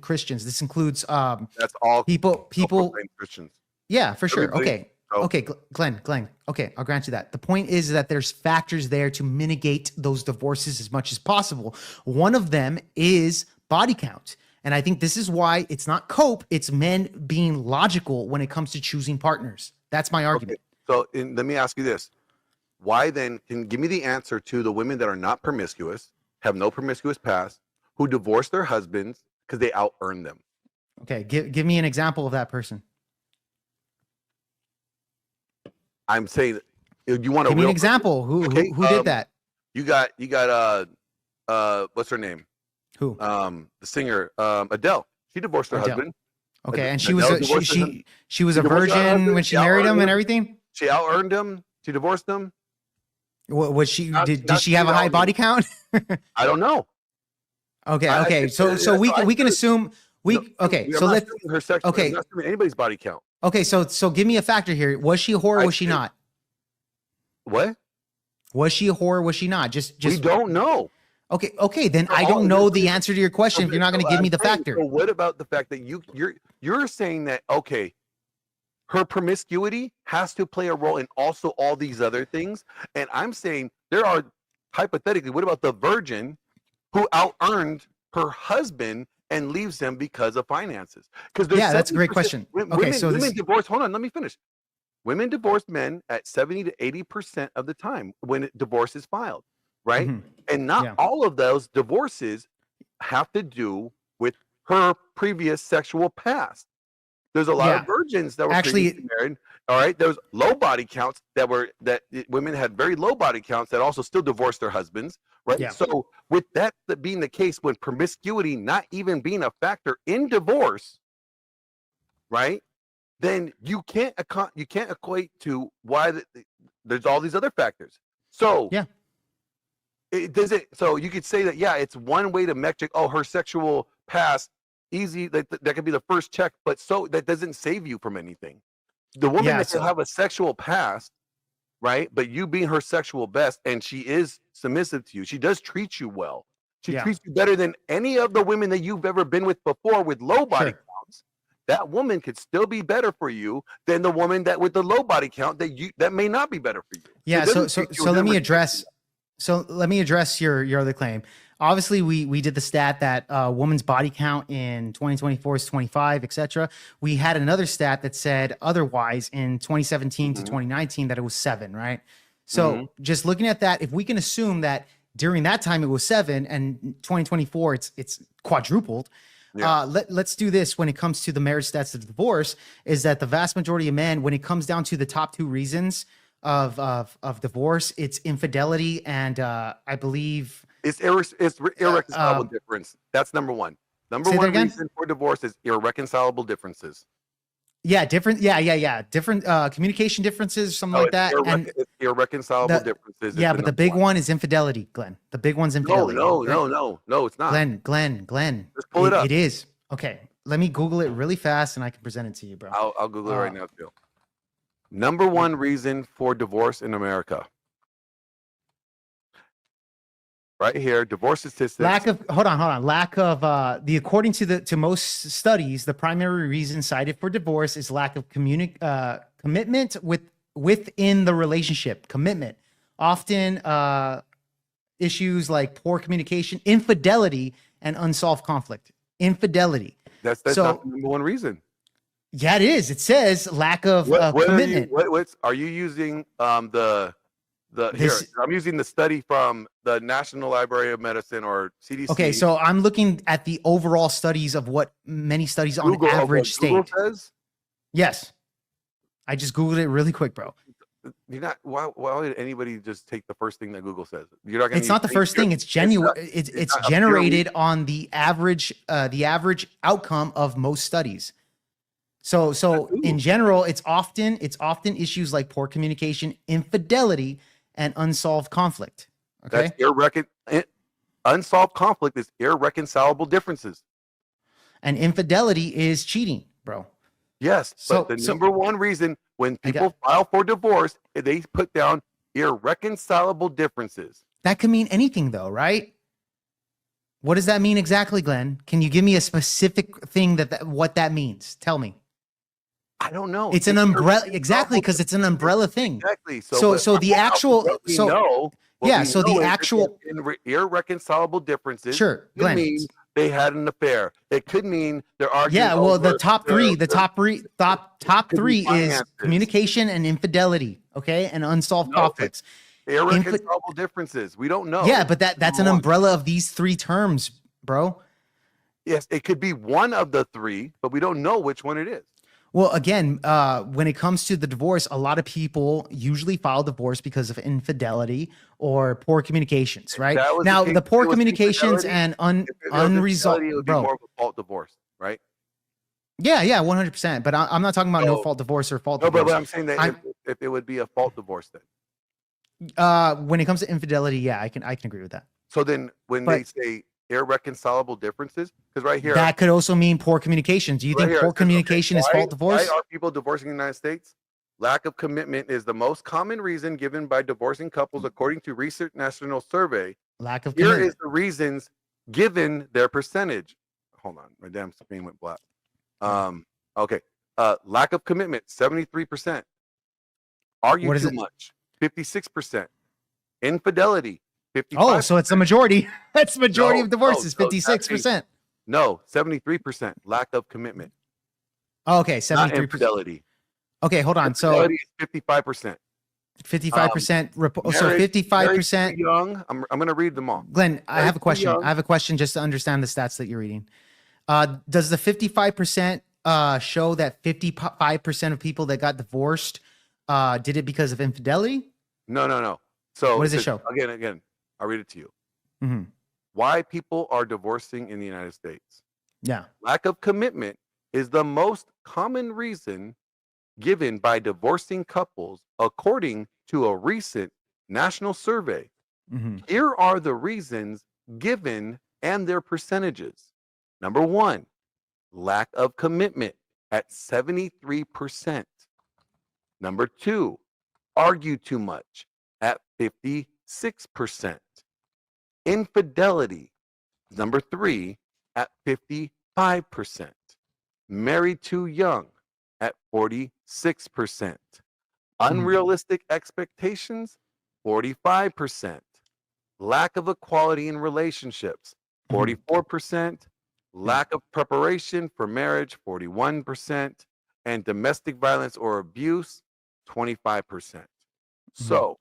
Christians. This includes that's all people Christians. Yeah, for sure. Everybody, okay, Glenn. Okay, I'll grant you that. The point is that there's factors there to mitigate those divorces as much as possible. One of them is body count. And I think this is why it's not cope, it's men being logical when it comes to choosing partners. That's my argument. Okay. So let me ask you this. Why then, give me the answer to the women that are not promiscuous, have no promiscuous past, who divorce their husbands because they out earn them. Okay, give me an example of that person. I'm saying, you want give me an example. Who did that? You got what's her name? Who? The singer Adele. She divorced her husband. Okay, and she was a virgin when she married him and everything. She out earned him. She divorced him. Was she? Did she have a high body count? I don't know. Okay. So we can assume okay. So let's her sex. Okay. I'm not assuming anybody's body count. Okay. So give me a factor here. Was she a whore? Or was she not? What? Was she a whore? Or was she not? Just we don't know. Okay. Then I don't know the answer to your question if you're not going to give me the factor. So what about the fact that you're saying that her promiscuity has to play a role in also all these other things, and I'm saying there are hypothetically. What about the virgin who out earned her husband and leaves him because of finances? Because that's a great question. Women divorce. Hold on, let me finish. Women divorce men at 70 to 80% of the time when divorce is filed, right? And not all of those divorces have to do with her previous sexual past. There's a lot of virgins that were actually married. All right, there's low body counts that women had very low body counts that also still divorced their husbands, right? Yeah. So with that being the case, when promiscuity not even being a factor in divorce, right? Then you can't equate to why there's all these other factors. So it doesn't. So you could say that it's one way to metric. Oh, her sexual past. Easy, that could be the first check, but so that doesn't save you from anything. The woman that can have a sexual past, right? But you being her sexual best, and she is submissive to you. She does treat you well. She treats you better than any of the women that you've ever been with before with low body counts. That woman could still be better for you than the woman that with the low body count that may not be better for you. Yeah. So let me address. So let me address your other claim. Obviously, we did the stat that woman's body count in 2024 is 25, etc. We had another stat that said otherwise in 2017 to 2019 that it was 7, right? So just looking at that, if we can assume that during that time it was 7 and 2024 it's quadrupled. Let's do this when it comes to the marriage stats of divorce, is that the vast majority of men, when it comes down to the top 2 reasons of divorce, it's infidelity and I believe it's irreconcilable difference. That's number one. Number one reason for divorce is irreconcilable differences. Yeah, different. Yeah. Different communication differences, something like that. It's irreconcilable The- differences. Yeah, is but the number big one. one is infidelity, Glenn. The big one's No, infidelity. no, it's not. Glenn. Just pull it up. It is. Okay, let me Google it really fast and I can present it to you, bro. I'll Google it right now too. Number one reason for divorce in America. Right here, divorce statistics. Hold on. Lack of according to most studies, the primary reason cited for divorce is lack of commitment within the relationship. Commitment. Often issues like poor communication, infidelity, and unsolved conflict. Infidelity. That's So- not the number one reason. Yeah, it is. It says lack of commitment. Are you using the This- here? I'm using the study from the National Library of Medicine or CDC. Okay, so I'm looking at the overall studies of what many studies on Google, of what average Google state. says. Yes. I just Googled it really quick, bro. You're not. Why would anybody just take the first thing that Google says? You're not going. It's not the first thing. It's genuine. It's not a generated on the average outcome of most studies. So in general, it's often issues like poor communication, infidelity, and unsolved conflict. Okay. Unsolved conflict is irreconcilable differences. And infidelity is cheating, bro. Yes. So- But the so- number one reason when I people file for divorce, they put down irreconcilable differences. That could mean anything though, right? What does that mean exactly, Glenn? Can you give me a specific thing what that means? Tell me. I don't know. It's an umbrella, exactly, because it's an umbrella thing. Exactly. So the actual, irreconcilable differences. Sure, could Glenn. mean they had an affair. It could mean they're arguing. Yeah, well, the over top three could be is finances. communication and infidelity, okay, and unsolved No, conflicts. irreconcilable differences. We don't know. Yeah, but that's an Number one. umbrella of these three terms, bro. Yes, it could be one of the three, but we don't know which one it is. Well, again, when it comes to the divorce, a lot of people usually file divorce because of infidelity or poor communications, right? That was Now, case- the poor if it was communications infidelity- and If it was unresolved, infidelity, it would be bro. more of a fault divorce, right? Yeah, 100%. But I'm not talking about no So- fault divorce or fault No, but divorce. I'm saying that if it would be a fault divorce, then. When it comes to infidelity, yeah, I can agree with that. So then when they say irreconcilable differences, because right here, That could also mean poor communication. Do you right think here, poor it says, okay, communication is fault divorce? Why are people divorcing in the United States? Lack of commitment is the most common reason given by divorcing couples, according to recent national survey. Lack of Here commitment. is the reasons given their percentage. Hold on, my damn screen went black. Okay. Lack of commitment, 73%. Argue What is too it? much, 56%. Infidelity, 55%. Oh, so it's the majority. That's the majority No, of divorces, no, 56%. No, 73%. Lack of commitment, Oh, okay, not 73%. infidelity. Okay, hold on. So Infidelity is 55%. 55%. So Marriage 55%. too young. I'm going to read them all. Glenn, I Marriage have a too question. young. I have a question just to understand the stats that you're reading. Does the 55% show that 55% of people that got divorced did it because of infidelity? No. So What does it says- show? Again, I'll read it to you. Mhm. Why people are divorcing in the United States. Yeah. Lack of commitment is the most common reason given by divorcing couples, according to a recent national survey. Mhm. Here are the reasons given and their percentages. Number one, lack of commitment at 73%. Number two, argue too much at 56%. Infidelity, number three, at 55%. Married too young at 46%. Unrealistic expectations, 45%. Lack of equality in relationships, 44%. Lack of preparation for marriage, 41%. And domestic violence or abuse, 25%. So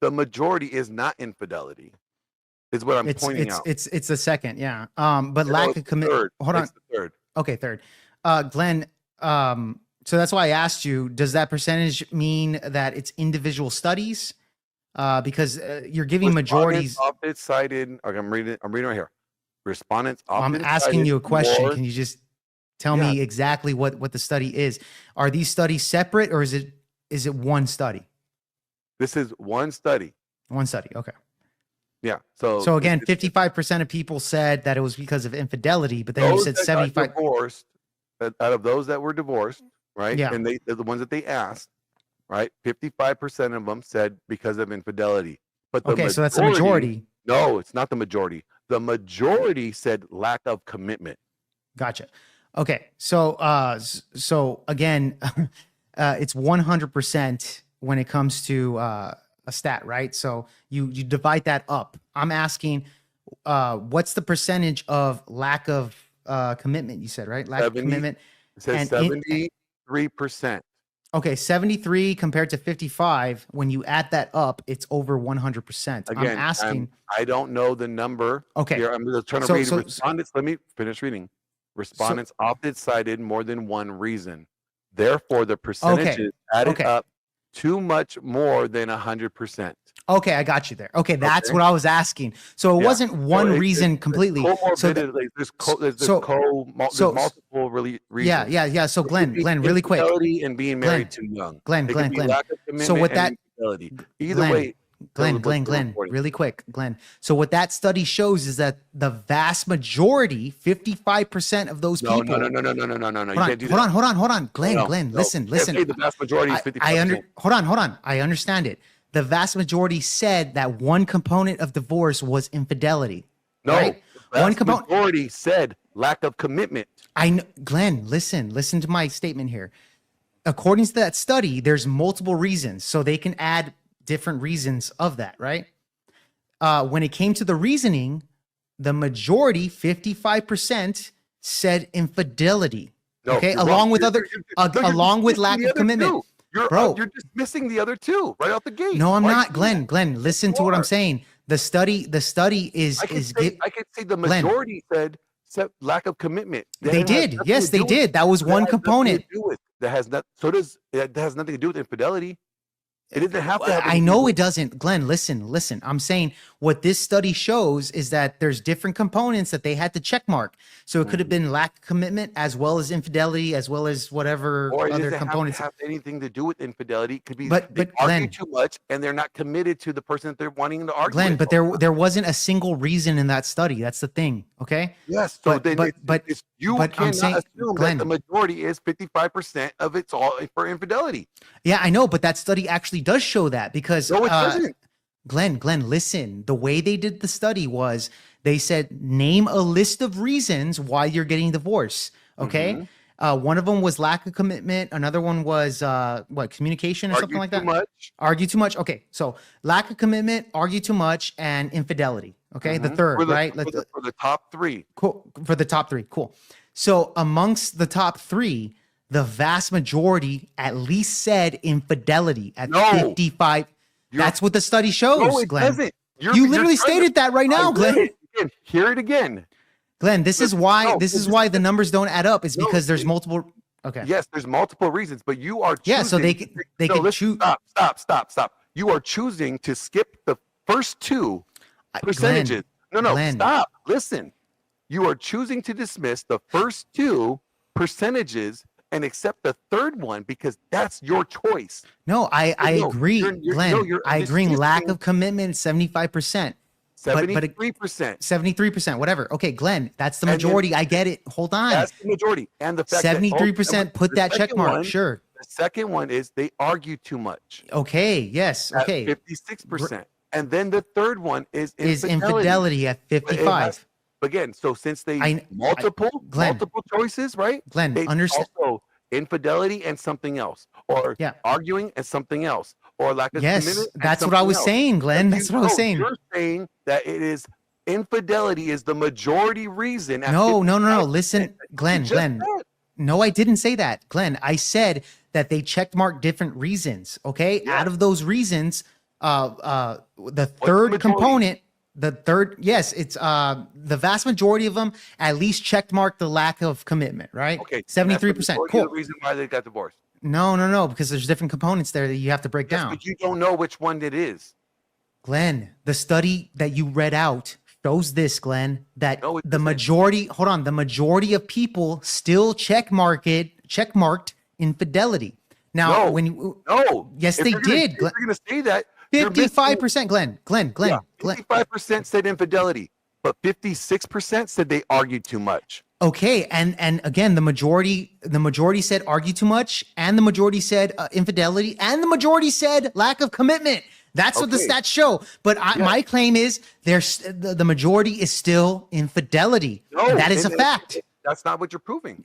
the majority is not infidelity, is what I'm pointing out. It's the second, yeah. But No, lack it's of the commitment. third. Hold on. It's the third. Okay, third. Glenn, so that's why I asked you, does that percentage mean that it's individual studies? Because you're giving majorities. Respondents often cited. Okay, I'm reading right here. Respondents I'm often asking cited you a question. more- Can you just tell me exactly what the study is? Are these studies separate or is it one study? This is one study. One study. Okay. Yeah. So So again, this- 55% of people said that it was because of infidelity, but then you those said that got 75. divorced, out of those that were divorced, right? Yeah. And they're the ones that they asked, right? 55% of them said because of infidelity. But the Okay, so that's the majority. No, it's not the majority. The majority said lack of commitment. Gotcha. Okay. So again, it's 100% when it comes to a stat, right? So you divide that up. I'm asking, what's the percentage of lack of commitment? You said, right? Lack of 70 commitment. It says And in- 73%. Okay, 73 compared to 55. When you add that up, it's over 100%. I'm Again, asking. I don't know the number. Okay. Here, I'm just trying to So- read so- respondents. Let me finish reading. Respondents opted cited more than one reason. Therefore, the percentages added okay. up too much more than 100%. Okay, I got you there. Okay, that's Okay. what I was asking. So it Yeah. wasn't one reason completely. So Comorbidity, there's so- multiple reasons. yeah. So It could Glenn, be really quick. infidelity and being married too young. Glenn, It could Glenn, be Glenn. lack of So commitment with and that, infidelity. Either Glenn, way, Glenn, really quick, Glenn. So what that study shows is that the vast majority, 55% of those No. people. You can't do that. Hold on. Glenn, No, Glenn, no. listen. You can't say the vast majority is 55%. Hold on. I understand it. The vast majority said that one component of divorce was infidelity. No, right? the One vast component. majority said lack of commitment. I know, Glenn, listen to my statement here. According to that study, there's multiple reasons. So they can add different reasons of that, right? When it came to the reasoning, the majority, 55%, said infidelity. No, Okay, you're along wrong. with You're- other, you're along with dismissing lack the of other commitment. two. You're Bro. you're just missing the other two right out the gate. No, I'm Why not, do that? Glenn. Listen to what I'm saying. The study is I could is say the Glenn. majority said lack of commitment. They did. Yes, they did. That was one component. That has nothing to do with infidelity. It doesn't have to have. I know it doesn't. Glenn, listen. I'm saying what this study shows is that there's different components that they had to check mark. So it could have been lack of commitment as well as infidelity, as well as whatever Or it other doesn't components. have anything to do with infidelity. It could be But they Glenn, argue too much and they're not committed to the person that they're wanting to argue Glenn, with. but there wasn't a single reason in that study. That's the thing. Okay. Yes, so But- you but I'm cannot saying, assume Glenn. that the majority is 55% of it's all for infidelity. Yeah, I know, but that study actually does show that because No, it doesn't. Glenn, listen. The way they did the study was they said name a list of reasons why you're getting divorced. Okay. One of them was lack of commitment. Another one was communication or something like that. Much. Argue too much. Okay, so lack of commitment, argue too much, and infidelity. Okay, the third, right? For the top three. Cool. For the top three, cool. So amongst the top three, the vast majority at least said infidelity at No. 55. That's what the study shows, No, it Glenn. doesn't. You literally stated that right now, Glenn. Hear it again. Glenn, this is why No, the numbers don't add up. It's No, because there's it- multiple. Okay. Yes, there's multiple reasons, but you are choosing. Yeah, so they No, can listen, choose. Stop. You are choosing to skip the first two percentages. No, Glenn. stop. Listen. You are choosing to dismiss the first two percentages and accept the third one because that's your choice. No, I No, agree, you're- Glenn. I agree. Lack dismissing- of commitment, 75%. 73%. 73%, whatever. Okay, Glenn, that's the And then- majority. I get it. Hold on. That's the majority. And the fact that 73% put the that check second mark. one- Sure. The second one is they argue too much. Okay. Yes. At Okay. 56%. And then the third one is Is infidelity at 55. Again, so since they Glenn, multiple choices, right? Glenn, They understand. also infidelity and something else, or Yeah. arguing and something else, or lack of Yes, commitment. and that's what I something was else. saying, Glenn. But That's what I was saying. You're saying that it is infidelity is the majority reason. at No. 55%. Listen, Glenn, You just Glenn. said. No, I didn't say that, Glenn. I said that they checked mark different reasons. Okay. Yeah. Out of those reasons, the the third majority? component, yes, it's the vast majority of them at least checked mark the lack of commitment, right? Okay, 73%. Cool. Cool. The reason why they got divorced. No, because there's different components there that you have to break Yes, down. but you don't know which one it is. Glenn, the study that you read out shows this, Glenn, that No, it the doesn't. majority of people still checkmarked infidelity. Now, No, when you, no. yes, If they you're gonna, did. if you're going to say that, you're missing. 55%, Glenn. Yeah, 55% said infidelity, but 56% said they argued too much. Okay, and again, the majority said argue too much, and the majority said infidelity, and the majority said lack of commitment. That's what the Okay. stats show. But Yeah. my claim is the majority is still infidelity. No, And that is a and fact. that's not what you're proving.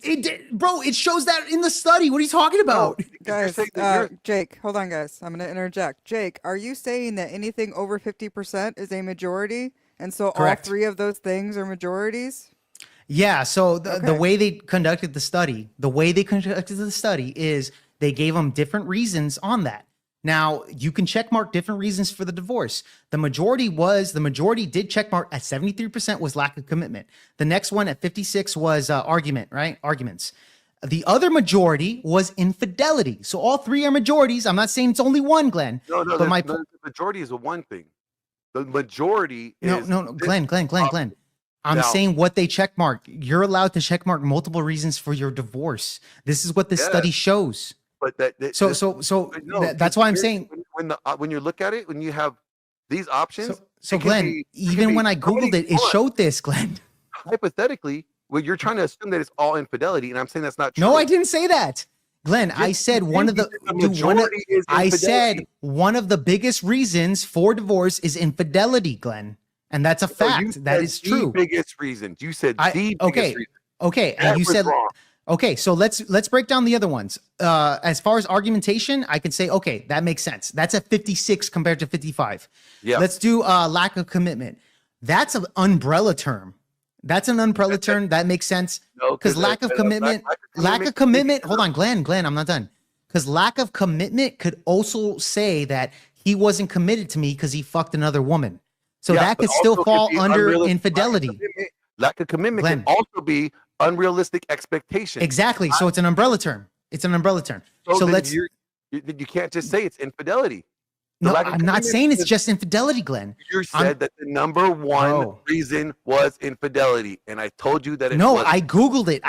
Bro, it shows that in the study. What are you talking about? No, because you're Guys, saying that you're, Jake, hold on, guys. I'm going to interject. Jake, are you saying that anything over 50% is a majority? And so Correct. all three of those things are majorities? Yeah, so the Okay. way they conducted the study, is they gave them different reasons on that. Now, you can check mark different reasons for the divorce. The majority did check mark at 73% was lack of commitment. The next one at 56 was arguments. The other majority was infidelity. So all three are majorities. I'm not saying it's only one, Glenn. no, but the majority is a one thing. The majority is no, Glenn. I'm Now- saying what they check mark. You're allowed to check mark multiple reasons for your divorce. This is what this Yeah. study shows. But That's why I'm saying. when you look at it, when you have these options, So it can Glenn, be- it can even be when I so many- Googled it, it hold on. showed this, Glenn. Hypothetically, well, you're trying to assume that it's all infidelity, and I'm saying that's not true. No, I didn't say that. Glenn, I Yes, said you one did. of the, You said dude, majority is I said infidelity. one of the biggest reasons for divorce is infidelity, Glenn. And that's a So you fact. That said is the true. biggest reasons. You said the biggest okay. reason. Okay. That And you was said, wrong. okay, so let's break down the other ones. As far as argumentation, I can say, okay, that makes sense. That's a 56 compared to 55. Yeah. Let's do lack of commitment. That's an umbrella term. That's an umbrella term. That makes sense. No, Because lack of commitment, hold on, Glenn, I'm not done. Because lack of commitment could also say that he wasn't committed to me because he fucked another woman. So Yeah, that but could still also fall be under unrealistic. infidelity. Lack of commitment Glenn. can also be unrealistic expectations. Exactly. So it's an umbrella term. So then let's. you can't just say it's infidelity. The No, lack of I'm not commitment saying it's is- just infidelity, Glenn. You said that the number one Bro. reason was infidelity, and I told you that it No, wasn't. I Googled it.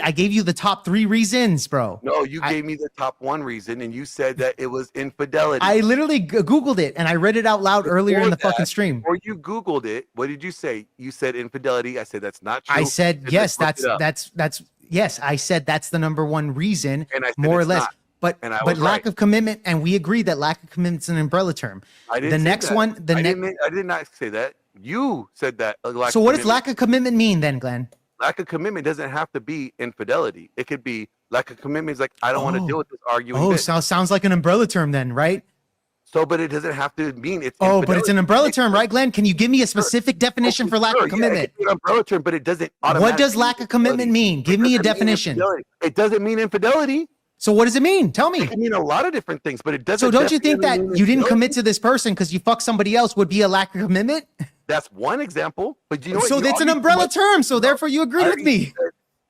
I gave you the top 3 reasons, bro. No, you I- gave me the top one reason, and you said that it was infidelity. I literally Googled it and I read it out loud earlier in the Before fucking that, stream. Before you Googled it, what did you say? You said infidelity. I said that's not true. I said, And yes, let's look it up. that's yes. I said that's the number one reason, And I said more or it's less. not. But And I but was lack right. of commitment, and we agree that lack of commitment is an umbrella term. I didn't The say next that. one, I did not say that. You said that. So what does lack of commitment mean then, Glenn? Lack of commitment doesn't have to be infidelity. It could be lack of commitment is like I don't want to Oh. deal with this arguing. Oh, bitch. sounds like an umbrella term then, right? So, but it doesn't have to mean it's. Oh, but it's an infidelity. umbrella term, right, Glenn? Can you give me a specific definition for lack Sure, of yeah, commitment? it could be an umbrella term, but it doesn't. What does automatically lack mean of commitment infidelity. mean? Give It me a doesn't mean definition. infidelity. It doesn't mean infidelity. So what does it mean? Tell me. It can mean a lot of different things, but it doesn't. So don't you think that definitely mean you didn't infidelity. commit to this person because you fucked somebody else would be a lack of commitment? That's one example, but you know what? So You it's an already- umbrella term. So therefore you agree I with me. said-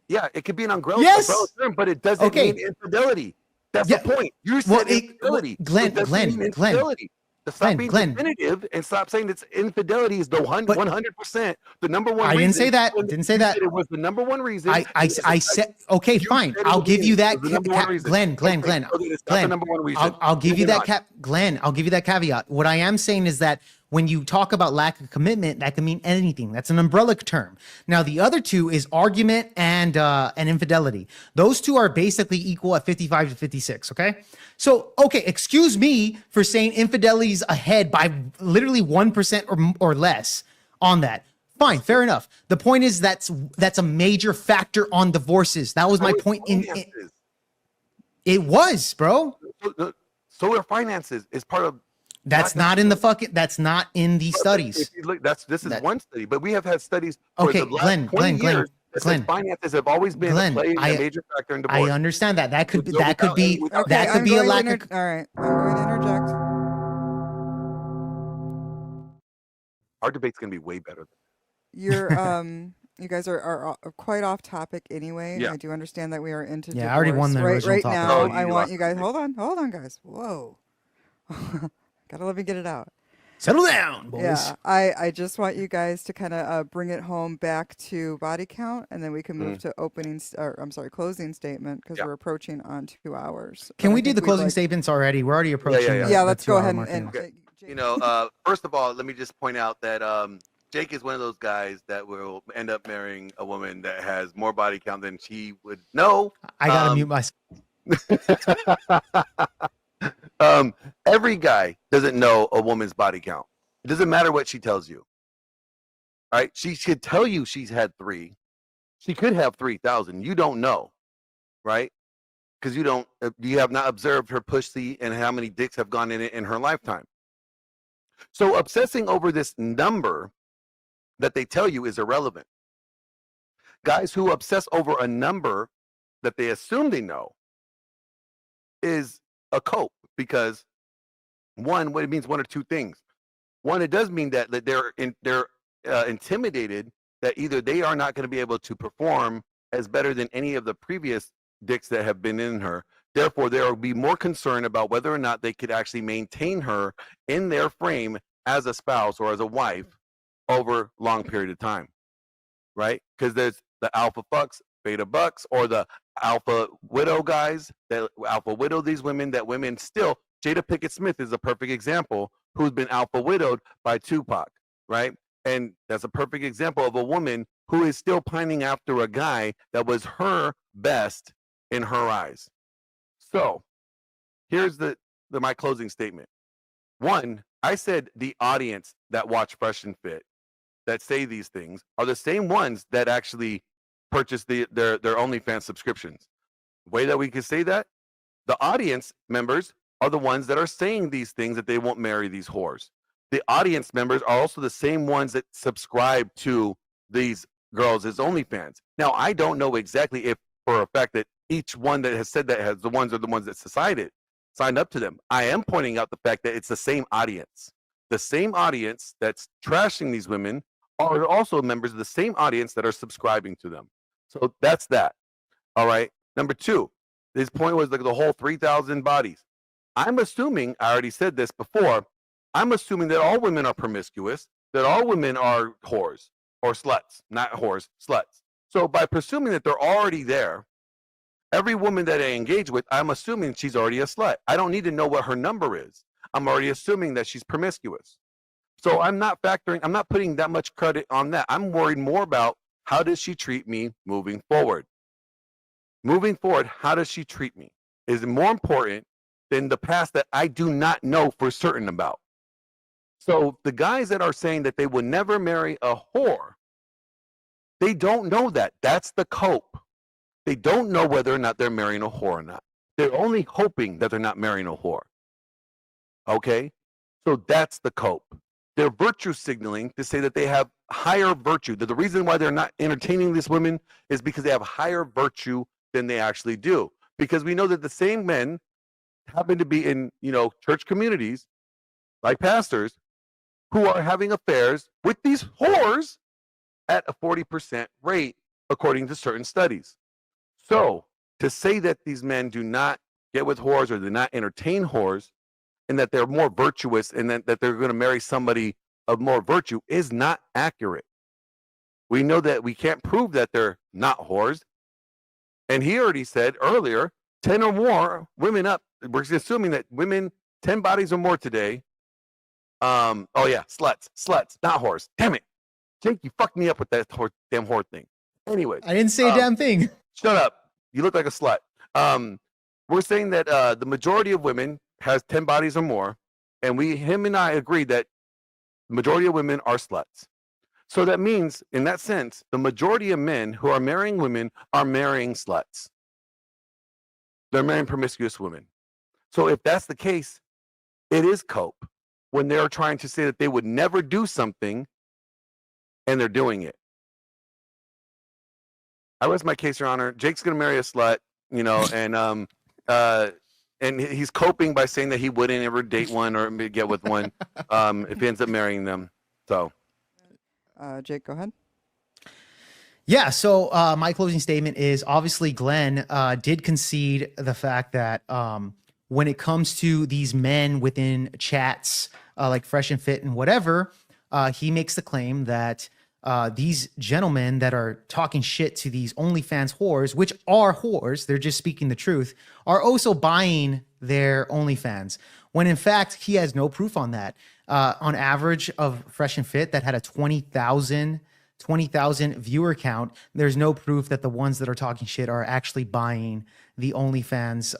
Yeah, it could be an umbrella, Yes. umbrella term, but it doesn't Okay. mean infidelity. That's Yeah. the point. You Well, said infidelity. Glenn, It doesn't Glenn, mean Glenn, infidelity. To stop Glenn, being Glenn. definitive and stop saying it's infidelity is the 100%. The number one. I didn't say reason- that. when Didn't say you that. said it was the number one reason. I said, okay, fine. said it I'll was give you the that, number one reason. Glenn. Okay, so then it's not the number one reason. I'll give you Moving that on. Glenn, I'll give you that caveat. What I am saying is that when you talk about lack of commitment, that can mean anything. That's an umbrella term. Now, the other two is argument and infidelity. Those two are basically equal at 55 to 56, okay? So, okay, excuse me for saying infidelity is ahead by literally 1% or less on that. Fine, fair enough. The point is that's a major factor on divorces. That was my point in Finances. it was, bro. So are finances is part of. That's not in the fucking. That's not in these studies. If you look, this is That- one study, but we have had studies for Okay, the last Glenn, 20 Glenn, years that Glenn. said finances have always been Glenn, a I- major factor in divorce. I understand that. That could be. Without- That could be. without- That could I'm be a going lack to of. all right, I'm going to interject. Our debate's gonna be way better. You're you guys are quite off topic anyway. Yeah. I do understand that we are into Yeah, I already won divorce. the right original topic. now. Oh, I you want lost you guys the hold on guys. Whoa. Gotta let me get it out. Settle down, boys. Yeah, I just want you guys to kind of bring it home back to body count, and then we can move to closing statement because Yeah. we're approaching on 2 hours. Can But I we do think the we'd closing like- statements already? We're already approaching. yeah. The, Yeah, the let's go 2 hour ahead mark and anyway. Jake- You know, first of all, let me just point out that Jake is one of those guys that will end up marrying a woman that has more body count than she would know. I gotta mute myself. Every guy doesn't know a woman's body count. It doesn't matter what she tells you. All right, she could tell you she's had 3. She could have 3,000. You don't know, right? Because you have not observed her pussy and how many dicks have gone in it in her lifetime. So obsessing over this number that they tell you is irrelevant. Guys who obsess over a number that they assume they know is a cope, because one, what it means, one or two things. One, it does mean that they're intimidated that either they are not going to be able to perform as better than any of the previous dicks that have been in her. Therefore, there will be more concern about whether or not they could actually maintain her in their frame as a spouse or as a wife over a long period of time, right? Because there's the alpha fucks, beta bucks, or the alpha widow guys that alpha widow these women, that women still. Jada Pinkett Smith is a perfect example, who's been alpha widowed by Tupac, right? And that's a perfect example of a woman who is still pining after a guy that was her best in her eyes. So here's my closing statement. One, I said the audience that watch Fresh and Fit, that say these things, are the same ones that actually purchase their OnlyFans subscriptions. The way that we can say that, the audience members are the ones that are saying these things, that they won't marry these whores. The audience members are also the same ones that subscribe to these girls as OnlyFans. Now, I don't know exactly if for a fact that each one that has said that are the ones that signed up to them. I am pointing out the fact that it's the same audience. The same audience that's trashing these women are also members of the same audience that are subscribing to them. So that's that. All right. Number two, his point was like the whole 3,000 bodies. I'm assuming, I already said this before, I'm assuming that all women are promiscuous, that all women are whores or sluts, not whores, sluts. So by presuming that they're already there, every woman that I engage with, I'm assuming she's already a slut. I don't need to know what her number is. I'm already assuming that she's promiscuous. So I'm not putting that much credit on that. I'm worried more about how does she treat me moving forward. Moving forward, how does she treat me is more important than the past that I do not know for certain about. So the guys that are saying that they will never marry a whore, they don't know that. That's the cope. They don't know whether or not they're marrying a whore or not. They're only hoping that they're not marrying a whore. Okay? So that's the cope. They're virtue signaling to say that they have higher virtue. That the reason why they're not entertaining these women is because they have higher virtue than they actually do. Because we know that the same men happen to be in, church communities, like pastors, who are having affairs with these whores at a 40% rate, according to certain studies. So to say that these men do not get with whores or do not entertain whores, and that they're more virtuous and that they're going to marry somebody of more virtue is not accurate. We know that we can't prove that they're not whores. And he already said earlier, 10 or more women up. We're assuming that women, 10 bodies or more today. Sluts, not whores. Damn it. Jake, you fucked me up with that damn whore thing. Anyways. I didn't say a damn thing. Shut up. You look like a slut. We're saying that the majority of women has 10 bodies or more, and him and I agree that the majority of women are sluts. So that means, in that sense, the majority of men who are marrying women are marrying sluts. They're marrying promiscuous women. So if that's the case, it is cope when they're trying to say that they would never do something and they're doing it. I rest my case, Your Honor. Jake's going to marry a slut, and he's coping by saying that he wouldn't ever date one or get with one if he ends up marrying them. So, Jake, go ahead. Yeah. So my closing statement is obviously Glenn did concede the fact that when it comes to these men within chats like Fresh and Fit and whatever, he makes the claim that these gentlemen that are talking shit to these OnlyFans whores, which are whores, they're just speaking the truth, are also buying their OnlyFans. When in fact, he has no proof on that. On average of Fresh and Fit that had a 20,000 viewer count, there's no proof that the ones that are talking shit are actually buying the OnlyFans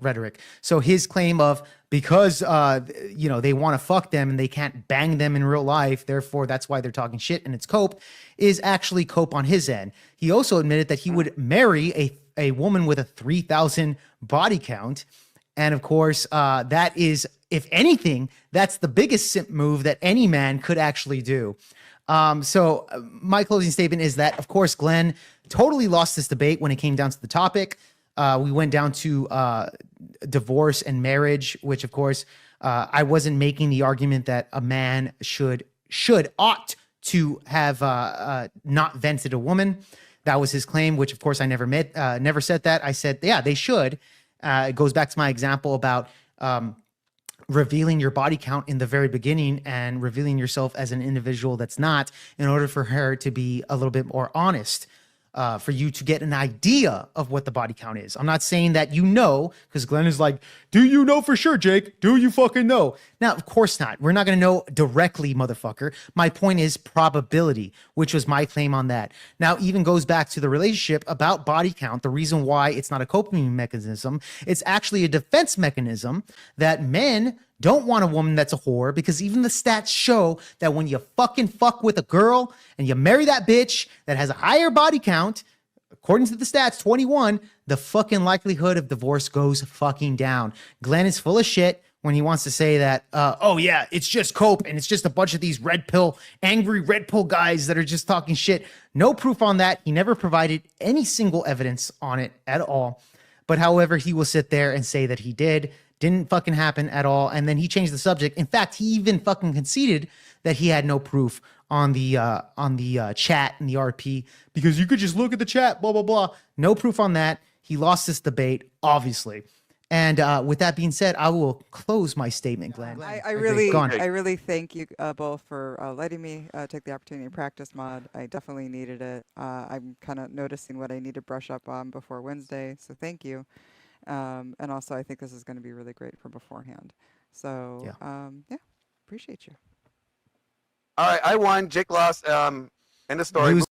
rhetoric. So his claim of because they want to fuck them and they can't bang them in real life, therefore that's why they're talking shit and it's cope, is actually cope on his end. He also admitted that he would marry a woman with a 3,000 body count. And of course, that is, if anything, that's the biggest simp move that any man could actually do. So my closing statement is that, of course, Glenn totally lost this debate when it came down to the topic. We went down to divorce and marriage, which, of course, I wasn't making the argument that a man ought to have not vented a woman. That was his claim, which, of course, I never said that. I said, yeah, they should. It goes back to my example about revealing your body count in the very beginning and revealing yourself as an individual that's not, in order for her to be a little bit more honest, for you to get an idea of what the body count is. I'm not saying that because Glenn is like, do you know for sure, Jake? Do you fucking know? Now, of course not. We're not going to know directly, motherfucker. My point is probability, which was my claim on that. Now, even goes back to the relationship about body count. The reason why it's not a coping mechanism, it's actually a defense mechanism that men don't want a woman that's a whore, because even the stats show that when you fucking fuck with a girl and you marry that bitch that has a higher body count, according to the stats, 21, the fucking likelihood of divorce goes fucking down. Glenn is full of shit when he wants to say that, oh yeah, it's just cope and it's just a bunch of these angry red pill guys that are just talking shit. No proof on that. He never provided any single evidence on it at all. But however, he will sit there and say that he didn't fucking happen at all. And then he changed the subject. In fact, he even fucking conceded that he had no proof on the chat and the RP, because you could just look at the chat, blah, blah, blah. No proof on that. He lost this debate, obviously. And with that being said, I will close my statement, Glenn. I really thank you both for letting me take the opportunity to practice mod. I definitely needed it. I'm kind of noticing what I need to brush up on before Wednesday, so thank you. And also, I think this is going to be really great for beforehand. So, yeah, appreciate you. All right, I won. Jake lost. End of story.